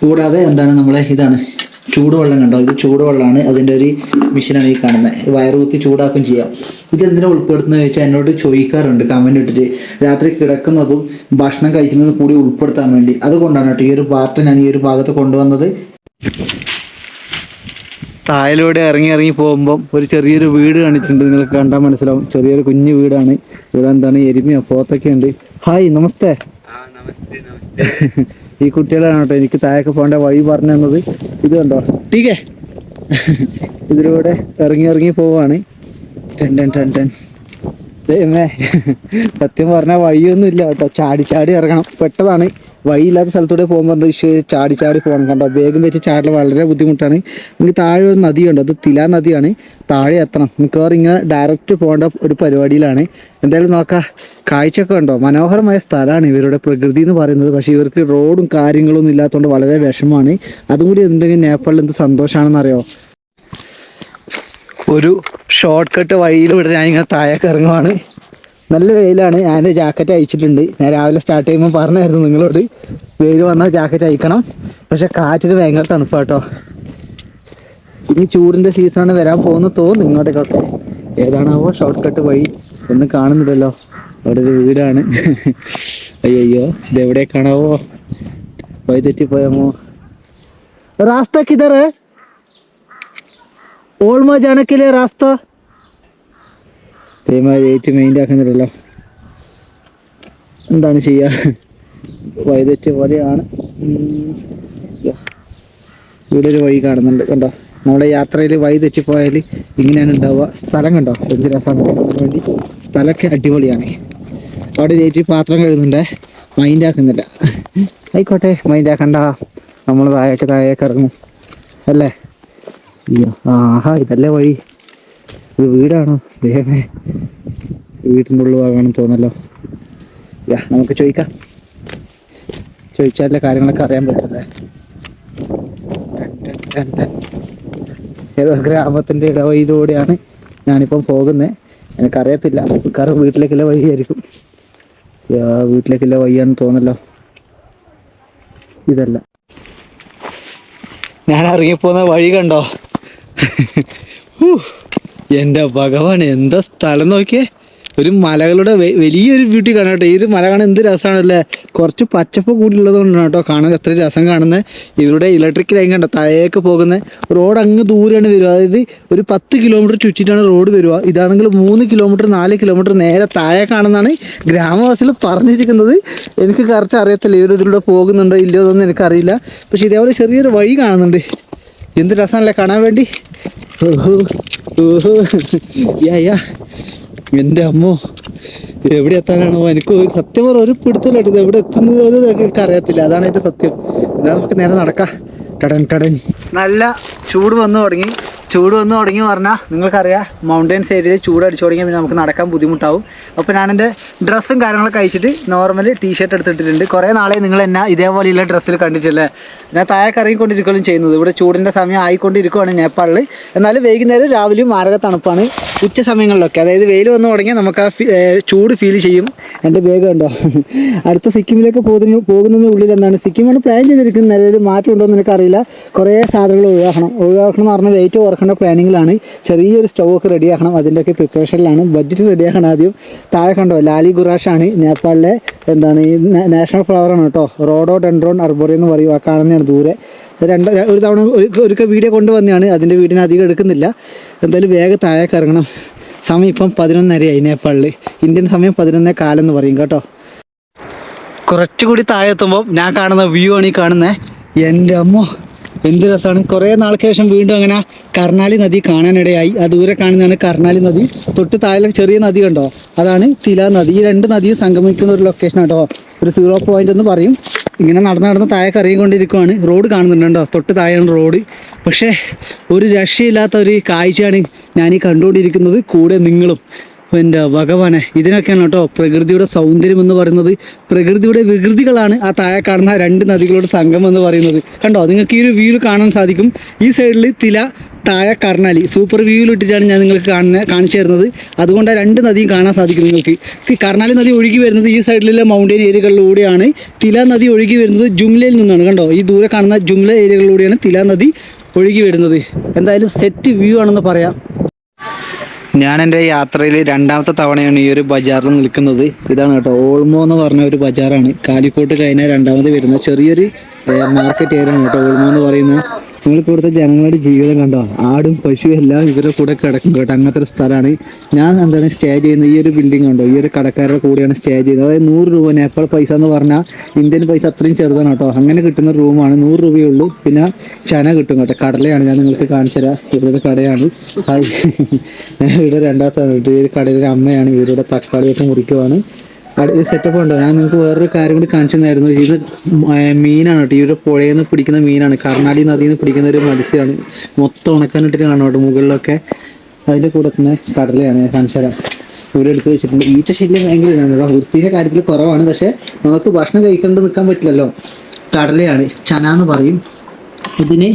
കൂടാതെ എന്താണ് നമ്മളെ ഇതാണ് ചൂടുവെള്ളം കണ്ടോ, ഇത് ചൂടുവെള്ളമാണ്. അതിൻ്റെ ഒരു മെഷീനാണ് ഈ കാണുന്നത്. വയറുകുത്തി ചൂടാക്കും ചെയ്യാം. ഇതെന്തിനാ ഉൾപ്പെടുത്തുന്നത് ചോദിച്ചാൽ എന്നോട് ചോദിക്കാറുണ്ട് കമൻറ്റ് ഇട്ടിട്ട്. രാത്രി കിടക്കുന്നതും ഭക്ഷണം കഴിക്കുന്നതും കൂടി ഉൾപ്പെടുത്താൻ വേണ്ടി. അതുകൊണ്ടാണ് കേട്ടോ ഈ ഒരു പാർട്ട് ഞാൻ ഈ ഒരു ഭാഗത്ത് കൊണ്ടുവന്നത്. താഴിലൂടെ ഇറങ്ങി പോകുമ്പം ഒരു ചെറിയൊരു വീട് കാണിച്ചിട്ടുണ്ട്. നിങ്ങൾക്ക് കണ്ടാൽ മനസ്സിലാവും. ചെറിയൊരു കുഞ്ഞു വീടാണ്. ഇവിടെ എന്താണ് എരുമയോ പോത്തൊക്കെ ഉണ്ട്. ഹായ്, നമസ്തേ. ഈ കുട്ടികളാണ് കേട്ടോ എനിക്ക് താഴേക്ക് പോകേണ്ട വഴി പറഞ്ഞു തന്നത്. ഇത് കണ്ടോ, ടീക്കേ ഇതിലൂടെ ഇറങ്ങി പോവാണ്. സത്യം പറഞ്ഞാൽ വഴിയൊന്നും ഇല്ല കേട്ടോ, ചാടി ഇറങ്ങണം. പെട്ടതാണ്. വഴിയില്ലാത്ത സ്ഥലത്തൂടെ പോകുമ്പോൾ എന്താ ചാടി പോകണം. കണ്ടോ, വേഗം വെച്ച് ചാടൽ വളരെ ബുദ്ധിമുട്ടാണ്. എനിക്ക് താഴെ ഒരു നദി കണ്ടോ, അത് തിലാ നദിയാണ്. താഴെ എത്തണം. മിക്കവാറും ഇങ്ങനെ ഡയറക്റ്റ് പോകേണ്ട ഒരു പരിപാടിയിലാണ്. എന്തായാലും നോക്കാം. കാഴ്ചയൊക്കെ ഉണ്ടോ, മനോഹരമായ സ്ഥലമാണ് ഇവരുടെ പ്രകൃതി എന്ന് പറയുന്നത്. പക്ഷേ ഇവർക്ക് റോഡും കാര്യങ്ങളൊന്നും ഇല്ലാത്തതുകൊണ്ട് വളരെ വിഷമമാണ്. അതും കൂടി ഉണ്ടെങ്കിൽ നേപ്പാളിൽ എന്ത് സന്തോഷമാണെന്നറിയോ. ഒരു ഷോർട്ട് കട്ട് വഴിയിലൂടെ ഞാനിങ്ങനെ താഴേക്ക് ഇറങ്ങുവാണ്. നല്ല വെയിലാണ്. ഞാൻ എൻ്റെ ജാക്കറ്റ് അയച്ചിട്ടുണ്ട്. ഞാൻ രാവിലെ സ്റ്റാർട്ട് ചെയ്യുമ്പോൾ പറഞ്ഞായിരുന്നു നിങ്ങളോട്, വെയിൽ വന്നാൽ ജാക്കറ്റ് അയക്കണം. പക്ഷെ കാറ്റിന് ഭയങ്കര തണുപ്പാട്ടോ. ഇനി ചൂടിൻ്റെ സീസണാണ് വരാൻ പോകുന്നത് തോന്നുന്നു ഇങ്ങോട്ടേക്കൊക്കെ. ഏതാണാവോ ഷോർട്ട് കട്ട് വഴി, ഒന്നും കാണുന്നില്ലല്ലോ. അവിടെ ഒരു വീടാണ്. അയ്യോ, ഇതെവിടേക്കാണാവോ, വഴി തെറ്റിപ്പോയാമോ. രാസ്ത കിധർ ഹൈ? ഓൾമ ജാനെ കെ ലിയെ രാസ്ത മെയിൻ്റെ ആക്കുന്നില്ലല്ലോ. എന്താണ് ചെയ്യുക, വഴിതെറ്റ് പോലെയാണ്. ഇവിടെ ഒരു വഴി കാണുന്നുണ്ട് കണ്ടോ. നമ്മുടെ യാത്രയിൽ വഴി തെറ്റിപ്പോയാൽ ഇങ്ങനെയാണ് ഉണ്ടാവുക. സ്ഥലം കണ്ടോ, എന്ത് രസമാണ് വേണ്ടി. സ്ഥലമൊക്കെ അടിപൊളിയാണ്. അവിടെ ചേച്ചി പാത്രം കഴുകുന്നുണ്ട്, മൈൻഡ് ആക്കുന്നില്ല. ആയിക്കോട്ടെ, മൈൻഡ് ആക്കണ്ട. നമ്മൾ താഴേക്ക് ഇറങ്ങും അല്ലേ. അയ്യോ, ആഹാ, ഇതല്ലേ വഴി. ഇത് വീടാണോ? വേഗമേ വീട്ടിൻ്റെ ഉള്ളിൽ ഭാഗമാണെന്ന് തോന്നല്ലോ. നമുക്ക് ചോദിച്ചാലേ കാര്യങ്ങളൊക്കെ അറിയാൻ പറ്റല്ലേ. ഏതോ ഗ്രാമത്തിൻ്റെ ഇടവഴിയിലൂടെയാണ് ഞാനിപ്പം പോകുന്നത്. എനിക്കറിയത്തില്ല, കാരണം വീട്ടിലേക്കുള്ള വഴിയായിരിക്കും. വീട്ടിലേക്കുള്ള വഴിയാണെന്ന് തോന്നല്ലോ. ഇതല്ല. ഞാൻ ഇറങ്ങിപ്പോന്ന വഴി കണ്ടോ? എൻ്റെ ഭഗവാൻ, എന്താ സ്ഥലം നോക്കിയേ. ഒരു മലകളുടെ വലിയൊരു ബ്യൂട്ടി കാണാം കേട്ടോ. ഈ ഒരു മല കാണാൻ എന്ത് രസമാണല്ലേ. കുറച്ച് പച്ചപ്പ് കൂടി ഉള്ളത് കൊണ്ടാണ് കേട്ടോ കാണാൻ എത്ര രസം കാണുന്നത്. ഇവരുടെ ഇലക്ട്രിക് ലൈൻ കണ്ടോ താഴേക്ക് പോകുന്നത്. റോഡ് അങ്ങ് ദൂരെയാണ് വരിക. അതായത് ഒരു 10 കിലോമീറ്റർ ചുറ്റിട്ടാണ് റോഡ് വരിക. ഇതാണെങ്കിൽ 3 കിലോമീറ്റർ 4 കിലോമീറ്റർ നേരെ താഴെ കാണുന്നതാണ് ഗ്രാമവാസികൾ പറഞ്ഞിരിക്കുന്നത്. എനിക്ക് കുറച്ച് അറിയത്തില്ല ഇവർ ഇതിലൂടെ പോകുന്നുണ്ടോ ഇല്ലയോ എന്നൊന്നും എനിക്കറിയില്ല. പക്ഷെ ഇതേപോലെ ചെറിയൊരു വഴി കാണുന്നുണ്ട്. എന്ത് രസമാണല്ലേ കാണാൻ വേണ്ടി. ഓഹോ ഓഹോ യാ എൻ്റെ അമ്മോ, എവിടെ എത്താനാണോ എനിക്ക് സത്യം പറഞ്ഞ ഒരു പിടുത്തമില്ല. ഇത് എവിടെ എത്തുന്നത് എനിക്ക് അറിയത്തില്ല. അതാണ് എൻ്റെ സത്യം. എന്നാ നമുക്ക് നേരെ നടക്കാം. ടടൻ നല്ല ചൂട് വന്നു തുടങ്ങി പറഞ്ഞാൽ നിങ്ങൾക്കറിയാം മൗണ്ടൻസ് ഏരിയയിൽ ചൂട് അടിച്ചു തുടങ്ങിയാൽ പിന്നെ നമുക്ക് നടക്കാൻ ബുദ്ധിമുട്ടാവും. അപ്പോൾ ഞാൻ എൻ്റെ ഡ്രസ്സും കാര്യങ്ങളൊക്കെ അയച്ചിട്ട് നോർമൽ ടീഷർട്ട് എടുത്തിട്ടിട്ടുണ്ട്. കുറേ നാളെ നിങ്ങൾ എന്നെ ഇതേപോലെയുള്ള ഡ്രസ്സിൽ കണ്ടിട്ടില്ലേ. ഞാൻ താഴേക്ക് ഇറങ്ങിക്കൊണ്ടിരിക്കുകയും ചെയ്യുന്നത്. ഇവിടെ ചൂടിൻ്റെ സമയം ആയിക്കൊണ്ടിരിക്കുകയാണ് നേപ്പാളിൽ. എന്നാലും വൈകുന്നേരം രാവിലെയും മാരക തണുപ്പാണ് ഉച്ച സമയങ്ങളിലൊക്കെ. അതായത് വെയിൽ വന്നു തുടങ്ങിയാൽ നമുക്ക് ആ ചൂട് ഫീൽ ചെയ്യും. എൻ്റെ ബാഗ് കണ്ടോ. അടുത്ത സിക്കിമിലേക്ക് പോകുന്നതിനുള്ളിൽ എന്താണ് സിക്കിമാണ് പ്ലാൻ ചെയ്തിരിക്കുന്നത്. നിലവിൽ മാറ്റം ഉണ്ടോ എന്ന് എനിക്കറിയില്ല. കുറേ സാധനങ്ങൾ ഒഴിവാക്കണം എന്ന് പറഞ്ഞാൽ വെയിറ്റ് കുറക്കേണ്ട പ്ലാനിങ്ങിലാണ്. ചെറിയൊരു സ്റ്റൗവൊക്കെ റെഡിയാക്കണം. അതിൻ്റെയൊക്കെ പ്രിപ്പറേഷനിലാണ്. ബഡ്ജറ്റ് റെഡിയാക്കണം ആദ്യം. താഴെ കണ്ടോ ലാലി ഗുറാഷാണ് നേപ്പാളിലെ നാഷണൽ ഫ്ലവറാണ് കേട്ടോ. റോഡോ ഡെൻഡ്രോൺ അർബോറിയം എന്ന് പറയും. ആ കാണുന്നതാണ് ദൂരെ. ഒരു തവണ ഒരു വീഡിയോ കൊണ്ടുവന്നതാണ്. അതിൻ്റെ വീഡിയോ അധികം എടുക്കുന്നില്ല. എന്തായാലും വേഗം താഴേക്ക് ഇറങ്ങണം. സമയം ഇപ്പം 11:30 നേപ്പാളിൽ. ഇന്ത്യൻ സമയം 11:15 എന്ന് പറയും കേട്ടോ. കുറച്ചുകൂടി താഴെ എത്തുമ്പോൾ ഞാൻ കാണുന്ന വ്യൂ ആണ് ഈ കാണുന്നത്. എൻ്റെ അമ്മോ എന്ത് രസമാണ്. കുറേ നാൾക്ക് ശേഷം വീണ്ടും അങ്ങനെ കർണാലി നദി കാണാനിടയായി. ആ ദൂരെ കാണുന്നതാണ് കർണാലി നദി. തൊട്ട് താഴെ ചെറിയ നദി കണ്ടോ, അതാണ് തില നദി. ഈ രണ്ട് നദിയും സംഗമിക്കുന്ന ഒരു ലൊക്കേഷൻ കേട്ടോ. ഒരു 0 പോയിന്റ് എന്ന് പറയും. ഇങ്ങനെ നടന്ന് താഴേക്ക് ഇറങ്ങിക്കൊണ്ടിരിക്കുവാണ്. റോഡ് കാണുന്നുണ്ടോ, തൊട്ട് താഴെയാണ് റോഡ്. പക്ഷേ ഒരു രക്ഷയില്ലാത്ത ഒരു കാഴ്ചയാണ് ഞാൻ ഈ കണ്ടുകൊണ്ടിരിക്കുന്നത്. കൂടെ നിങ്ങളും. എൻ്റെ ഭഗവാനെ, ഇതിനൊക്കെയാണ് കേട്ടോ പ്രകൃതിയുടെ സൗന്ദര്യം എന്ന് പറയുന്നത്. പ്രകൃതിയുടെ വികൃതികളാണ് ആ താഴെ കാണുന്ന 2 നദികളുടെ സംഗമം എന്ന് പറയുന്നത്. കണ്ടോ, നിങ്ങൾക്ക് ഈ ഒരു വ്യൂ കാണാൻ സാധിക്കും. ഈ സൈഡിൽ തില, താഴെ കർണാലി. സൂപ്പർ വ്യൂവിൽ ഇട്ടിട്ടാണ് ഞാൻ നിങ്ങൾക്ക് കാണിച്ചു തരുന്നത്. അതുകൊണ്ട് 2 നദിയും കാണാൻ സാധിക്കും നിങ്ങൾക്ക്. കർണാലി നദി ഒഴുകി വരുന്നത് ഈ സൈഡിലുള്ള മൗണ്ടൻ ഏരിയകളിലൂടെയാണ്. തില നദി ഒഴുകി വരുന്നത് ജുംലയിൽ നിന്നാണ്. കണ്ടോ, ഈ ദൂരെ കാണുന്ന ജുംല ഏരിയകളിലൂടെയാണ് തില നദി ഒഴുകി വരുന്നത്. എന്തായാലും സെറ്റ് വ്യൂ ആണെന്ന് പറയാം. ഞാൻ എൻ്റെ യാത്രയിൽ 2ാമത്തെ തവണയാണ് ഈ ഒരു ബജാറിൽ നിൽക്കുന്നത്. ഇതാണ് കേട്ടോ ഓൾമോ എന്ന് പറഞ്ഞ ഒരു ബജാറാണ്. കാലിക്കോട്ട് കഴിഞ്ഞാൽ 2ാമത് വരുന്ന ചെറിയൊരു മാർക്കറ്റ് ഏരിയ ആണ് കേട്ടോ ഓൾമോ എന്ന് പറയുന്നത്. നിങ്ങൾക്ക് ഇവിടുത്തെ ജനങ്ങളുടെ ജീവിതം കണ്ടോ, ആടും പശുവും എല്ലാം ഇവരുടെ കൂടെ കിടക്കും കേട്ടോ. അങ്ങനത്തെ ഒരു സ്ഥലമാണ്. ഞാൻ സ്റ്റേ ചെയ്യുന്നത് ഈ ഒരു ബിൽഡിംഗ് ഉണ്ടോ, ഈ ഒരു കടക്കാരുടെ കൂടെയാണ് സ്റ്റേ ചെയ്യുന്നത്. അതായത് 100 രൂപ നേപ്പാൾ പൈസ എന്ന് പറഞ്ഞാൽ ഇന്ത്യൻ പൈസ അത്രയും ചെറുതാണ് കേട്ടോ. അങ്ങനെ കിട്ടുന്ന റൂമാണ്. 100 രൂപയേ ഉള്ളൂ. പിന്നെ ചന കിട്ടും കേട്ടോ. കടലയാണ് ഞാൻ നിങ്ങൾക്ക് കാണിച്ചു തരാം. ഇവരുടെ കടയാണ്. ഇവിടെ 2ാമത്താണ് കേട്ടോ. ഈ കടയിലെ അമ്മയാണ്. ഇവരുടെ തക്കാളിയൊക്കെ മുറിക്കുവാണ്. സെറ്റപ്പ് ഉണ്ടോ. ഞാൻ നിങ്ങൾക്ക് വേറൊരു കാര്യം കൂടി കാണിച്ചു തന്നായിരുന്നു. ഇത് മീനാണ് കേട്ടോ. ഈ ഒരു പുഴയിൽ നിന്ന് പിടിക്കുന്ന മീനാണ്. കർണാലി നദിയിൽ നിന്ന് പിടിക്കുന്ന ഒരു മത്സ്യമാണ്. മൊത്തം ഉണക്കാനിട്ടിട്ട് കാണാം കേട്ടോ മുകളിലൊക്കെ. അതിൻ്റെ കൂടെ തന്നെ കടലയാണ്. ഞാൻ കാണിച്ചു തരാം. ഇവിടെ എടുത്ത് വെച്ചിട്ടുണ്ട്. ഈച്ച ശല്യം ഭയങ്കരമാണ് കേട്ടോ. വൃത്തിയുടെ കാര്യത്തിൽ കുറവാണ്. പക്ഷേ നമുക്ക് ഭക്ഷണം കഴിക്കേണ്ട നിൽക്കാൻ പറ്റില്ലല്ലോ. കടലയാണ്, ചന എന്ന് പറയും. ഇതിന്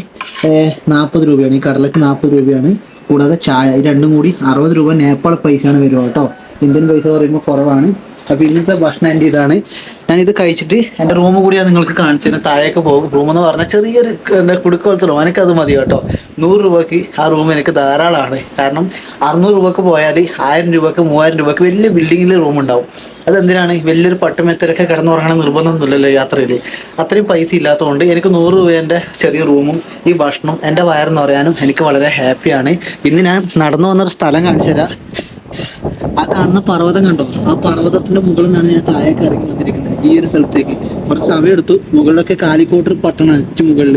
40 രൂപയാണ്. ഈ കടലയ്ക്ക് 40 രൂപയാണ്. കൂടാതെ ചായ, ഈ 2ഉം കൂടി 60 രൂപ നേപ്പാൾ പൈസയാണ് വരിക കേട്ടോ. ഇന്ത്യൻ പൈസ പറയുമ്പോൾ കുറവാണ്. അപ്പോൾ ഇന്നത്തെ ഭക്ഷണം എൻ്റെ ഇതാണ്. ഞാനിത് കഴിച്ചിട്ട് എൻ്റെ റൂം കൂടി ഞാൻ നിങ്ങൾക്ക് കാണിച്ചു തരാം. താഴേക്ക് പോകും. റൂമെന്ന് പറഞ്ഞാൽ ചെറിയൊരു കുടുക്ക പോലത്തെ റൂം. എനിക്കത് മതി കേട്ടോ. 100 രൂപയ്ക്ക് ആ റൂം എനിക്ക് ധാരാളമാണ്. കാരണം 600 രൂപയ്ക്ക് പോയാൽ 1000 രൂപയ്ക്ക് 3000 രൂപയ്ക്ക് വലിയ ബിൽഡിങ്ങിൽ റൂം ഉണ്ടാവും. അതെന്തിനാണ്, വലിയൊരു പട്ടുമെത്തരൊക്കെ കിടന്നുറങ്ങണം നിർബന്ധമൊന്നുമില്ലല്ലോ യാത്രയിൽ. അത്രയും പൈസ ഇല്ലാത്തതുകൊണ്ട് എനിക്ക് 100 രൂപേൻ്റെ ചെറിയ റൂമും ഈ ഭക്ഷണം എൻ്റെ വയറെന്ന് പറയാനും എനിക്ക് വളരെ ഹാപ്പിയാണ്. ഇന്ന് ഞാൻ നടന്നു വന്നൊരു സ്ഥലം കാണിച്ചു തരാം. ആ കാണുന്ന പർവ്വതം കണ്ടോ, ആ പർവ്വതത്തിന്റെ മുകളിൽ നിന്നാണ് ഞാൻ താഴേക്ക് ഇറങ്ങി വന്നിരിക്കുന്നത്. ഈ ഒരു സ്ഥലത്തേക്ക് കുറച്ച് സമയം എടുത്തു. മുകളിലൊക്കെ കാലിക്കോട്ട് പട്ടണം ഏറ്റവും മുകളിൽ.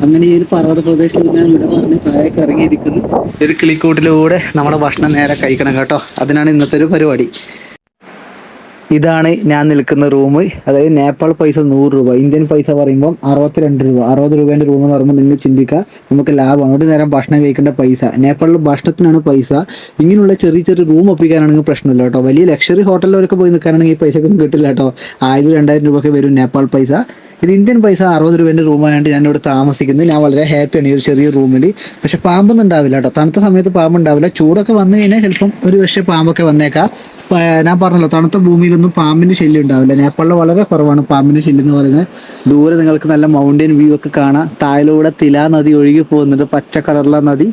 അങ്ങനെ ഈ ഒരു പർവ്വത പ്രദേശത്ത് ഞാൻ ഇവിടെ പറഞ്ഞ് താഴേക്ക് ഇറങ്ങിയിരിക്കുന്നു. ഒരു കിളിക്കൂട്ടിലൂടെ നമ്മുടെ ഭക്ഷണം നേരെ കഴിക്കണം കേട്ടോ. അതിനാണ് ഇന്നത്തെ ഒരു പരിപാടി. ഇതാണ് ഞാൻ നിൽക്കുന്ന റൂം. അതായത് നേപ്പാൾ പൈസ 100 രൂപ. ഇന്ത്യൻ പൈസ പറയുമ്പോൾ 62 രൂപ. 60 രൂപേൻ്റെ റൂം എന്ന് പറയുമ്പോൾ നിങ്ങൾ ചിന്തിക്കുക നമുക്ക് ലാഭമാണ്. ഒരു നേരം ഭക്ഷണം കഴിക്കേണ്ട പൈസ. നേപ്പാളിൽ ഭക്ഷണത്തിനാണ് പൈസ. ഇങ്ങനെയുള്ള ചെറിയ ചെറിയ റൂം ഒപ്പിക്കാനാണെങ്കിൽ പ്രശ്നമില്ല കേട്ടോ. വലിയ ലക്ഷറി ഹോട്ടലിലൊക്കെ പോയി നിൽക്കാനാണെങ്കിൽ ഈ പൈസക്കൊന്നും കിട്ടില്ല കേട്ടോ. 1000-2000 രൂപയൊക്കെ വരും നേപ്പാൾ പൈസ. ഇത് ഇന്ത്യൻ പൈസ 60 രൂപേൻ്റെ റൂമായതുകൊണ്ട് ഞാനിവിടെ താമസിക്കുന്നത്. ഞാൻ വളരെ ഹാപ്പിയാണ് ഈ ഒരു ചെറിയ റൂമിൽ. പക്ഷെ പാമ്പൊന്നും ഉണ്ടാവില്ല കേട്ടോ. തണുത്ത സമയത്ത് പാമ്പുണ്ടാവില്ല. ചൂടൊക്കെ വന്നു കഴിഞ്ഞാൽ ചിലപ്പം ഒരു പക്ഷേ പാമ്പൊക്കെ വന്നേക്കാം. ഞാൻ പറഞ്ഞല്ലോ തണുത്ത ഭൂമിയിൽ ഏരിയയിലൊന്നും പാമ്പിൻ്റെ ശല്യം ഉണ്ടാവില്ല. നേപ്പാളിൽ വളരെ കുറവാണ് പാമ്പിൻ്റെ ശല്യം എന്ന് പറയുന്നത്. ദൂരെ നിങ്ങൾക്ക് നല്ല മൗണ്ടൻ വ്യൂ ഒക്കെ കാണാം. താഴിലൂടെ തില നദി ഒഴുകി പോകുന്നുണ്ട്, പച്ച കളറുള്ള നദി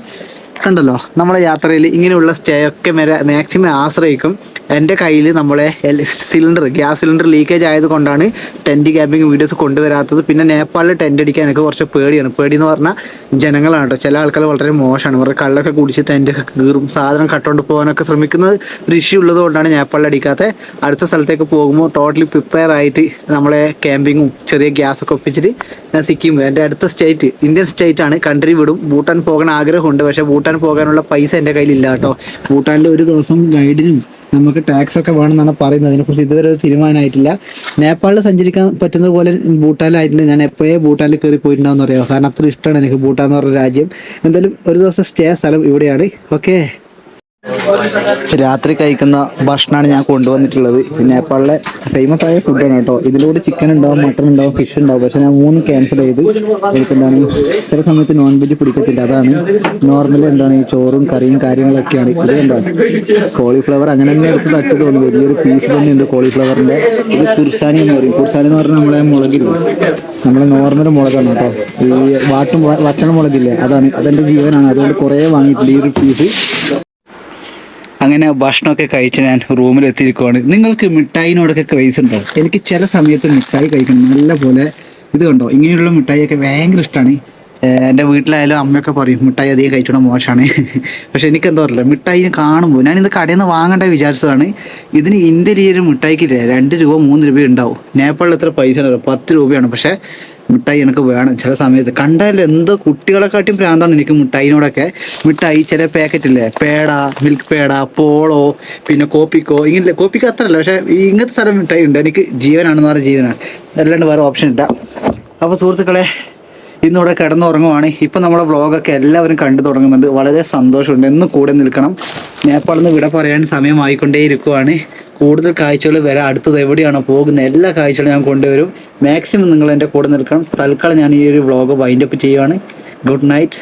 കണ്ടല്ലോ. നമ്മളെ യാത്രയിൽ ഇങ്ങനെയുള്ള സ്റ്റേ ഒക്കെ മാക്സിമം ആശ്രയിക്കും. എൻ്റെ കയ്യിൽ നമ്മളെ ഗ്യാസ് സിലിണ്ടർ ലീക്കേജ് ആയതുകൊണ്ടാണ് ടെൻറ്റ് ക്യാമ്പിങ് വീഡിയോസ് കൊണ്ടുവരാത്തത്. പിന്നെ നേപ്പാളിൽ ടെൻറ്റ് അടിക്കാൻ എനിക്ക് കുറച്ച് പേടിയാണ്. പേടി എന്ന് പറഞ്ഞാൽ ജനങ്ങളാണ് കേട്ടോ. ചില ആൾക്കാർ വളരെ മോശമാണ്. അവരുടെ കള്ളൊക്കെ കുടിച്ച് ടെൻറ്റൊക്കെ കീറും, സാധനം കട്ടുകൊണ്ട് പോകാനൊക്കെ ശ്രമിക്കുന്നത് ഒരു ഇഷ്യൂ ഉള്ളത് കൊണ്ടാണ് നേപ്പാളിൽ അടിക്കാത്ത. അടുത്ത സ്ഥലത്തേക്ക് പോകുമ്പോൾ ടോട്ടലി പ്രിപ്പയർ ആയിട്ട് നമ്മളെ ക്യാമ്പിങ്ങും ചെറിയ ഗ്യാസൊക്കെ ഒപ്പിച്ചിട്ട് ഞാൻ സിക്കിം, എൻ്റെ അടുത്ത സ്റ്റേറ്റ് ഇന്ത്യൻ സ്റ്റേറ്റ് ആണ്, കൺട്രി വിടും. ഭൂട്ടാൻ പോകാൻ ആഗ്രഹമുണ്ട്, പക്ഷേ ഭൂട്ടാൻ പോകാനുള്ള പൈസ എൻ്റെ കയ്യിലില്ല കേട്ടോ. ഭൂട്ടാനിൽ ഒരു ദിവസം ഗൈഡിനും നമുക്ക് ടാക്സ് ഒക്കെ വേണമെന്നാണ് പറയുന്നത്. അതിനെക്കുറിച്ച് ഇതുവരെ ഒരു തീരുമാനമായിട്ടില്ല. നേപ്പാളിൽ സഞ്ചരിക്കാൻ പറ്റുന്ന പോലെ ഭൂട്ടാനിലായിട്ടുണ്ട്. ഞാൻ എപ്പോഴേ ഭൂട്ടാനിൽ കയറി പോയിട്ടുണ്ടാവുമെന്ന് അറിയാം, കാരണം അത്ര ഇഷ്ടമാണ് എനിക്ക് ഭൂട്ടാൻ എന്ന് പറഞ്ഞ രാജ്യം. എന്തായാലും ഒരു ദിവസം സ്റ്റേ സ്ഥലം ഇവിടെയാണ്. ഓക്കെ, രാത്രി കഴിക്കുന്ന ഭക്ഷണമാണ് ഞാൻ കൊണ്ടുവന്നിട്ടുള്ളത്. നേപ്പാളിലെ ഫേമസ് ആയ ഫുഡാണ് കേട്ടോ. ഇതിലൂടെ ചിക്കൻ ഉണ്ടാവും, മട്ടൺ ഉണ്ടാവും, ഫിഷ് ഉണ്ടാവും. പക്ഷെ ഞാൻ 3 ക്യാൻസൽ ചെയ്ത്. എന്താണ് ചില സമയത്ത് നോൺ വെജ് പിടിക്കത്തില്ല. അതാണ് നോർമലി എന്താണ് ഈ ചോറും കറിയും കാര്യങ്ങളൊക്കെയാണ്. ഇത് എന്താണ് കോളിഫ്ലവർ അങ്ങനെ തന്നെ എടുത്ത് തട്ട് തോന്നുന്നു. വലിയൊരു പീസ് തന്നെയുണ്ട് കോളിഫ്ലവറിൻ്റെ. ഇത് കുർസാനി എന്ന് പറയും. കുർസാനി എന്ന് പറഞ്ഞാൽ നമ്മളെ മുളകില്ലേ, നമ്മളെ നോർമൽ മുളകാണ് കേട്ടോ. ഈ വച്ചണ മുളകില്ലേ, അതാണ്, അതെൻ്റെ ജീവനാണ്. അതുകൊണ്ട് കുറേ വാങ്ങിയിട്ടില്ല ഈ ഒരു പീസ്. അങ്ങനെ ഭക്ഷണമൊക്കെ കഴിച്ച് ഞാൻ റൂമിലെത്തിയിരിക്കുവാണ്. നിങ്ങൾക്ക് മിഠായിനോടൊക്കെ ക്രേസ് ഉണ്ടോ? എനിക്ക് ചില സമയത്ത് മിഠായി കഴിക്കണം നല്ല പോലെ. ഇത് കണ്ടോ, ഇങ്ങനെയുള്ള മിഠായിയൊക്കെ ഭയങ്കര ഇഷ്ടമാണ്. എൻ്റെ വീട്ടിലായാലും അമ്മയൊക്കെ പറയും മിഠായി അധികം കഴിച്ചോണം മോശമാണ്. പക്ഷെ എനിക്കെന്താ പറയില്ല, മിഠായി കാണുമ്പോൾ ഞാനിത് കടയിൽ നിന്ന് വാങ്ങേണ്ട വിചാരിച്ചതാണ്. ഇതിന് ഇന്ത്യയിൽ ഈ ഒരു മിഠായിക്കില്ലേ 2 രൂപ 3 രൂപ ഉണ്ടാവും. നേപ്പാളിൽ എത്ര പൈസ ഉണ്ടല്ലോ, 10 രൂപയാണ്. പക്ഷേ മിഠായി എനിക്ക് വേണം ചില സമയത്ത്. കണ്ടാൽ എന്തോ കുട്ടികളെക്കാട്ടിയും പ്രാന്താണ് എനിക്ക് മിഠായിനോടൊക്കെ. മിഠായി ചില പാക്കറ്റില്ലേ, പേട, മിൽക്ക് പേട, പോളോ, പിന്നെ കോപ്പിക്കോ, ഇങ്ങനെ കോപ്പിക്കോ അത്രയല്ല, പക്ഷേ ഇങ്ങനത്തെ സ്ഥലം മിഠായി ഉണ്ട്. എനിക്ക് ജീവനാണെന്ന് പറഞ്ഞ ജീവനാണ്, അല്ലാണ്ട് വേറെ ഓപ്ഷൻ ഇല്ല. അപ്പോൾ സുഹൃത്തുക്കളെ, ഇന്നിവിടെ കിടന്നുറങ്ങുവാണ്. ഇപ്പം നമ്മളെ വ്ളോഗൊക്കെ എല്ലാവരും കണ്ടു തുടങ്ങുന്നുണ്ട്. വളരെ സന്തോഷമുണ്ട്. എന്നും കൂടെ നിൽക്കണം. നേപ്പാളിൽ നിന്ന് വിട പറയാൻ സമയമായിക്കൊണ്ടേയിരിക്കുവാണ്. കൂടുതൽ കാഴ്ചകൾ വരാം. അടുത്തത് എവിടെയാണോ പോകുന്നത് എല്ലാ കാഴ്ചകളും ഞാൻ കൊണ്ടുവരും. മാക്സിമം നിങ്ങൾ എൻ്റെ കൂടെ നിൽക്കണം. തൽക്കാലം ഞാൻ ഈ ഒരു വ്ളോഗ് വൈൻഡപ്പ് ചെയ്യുവാണ്. Good night.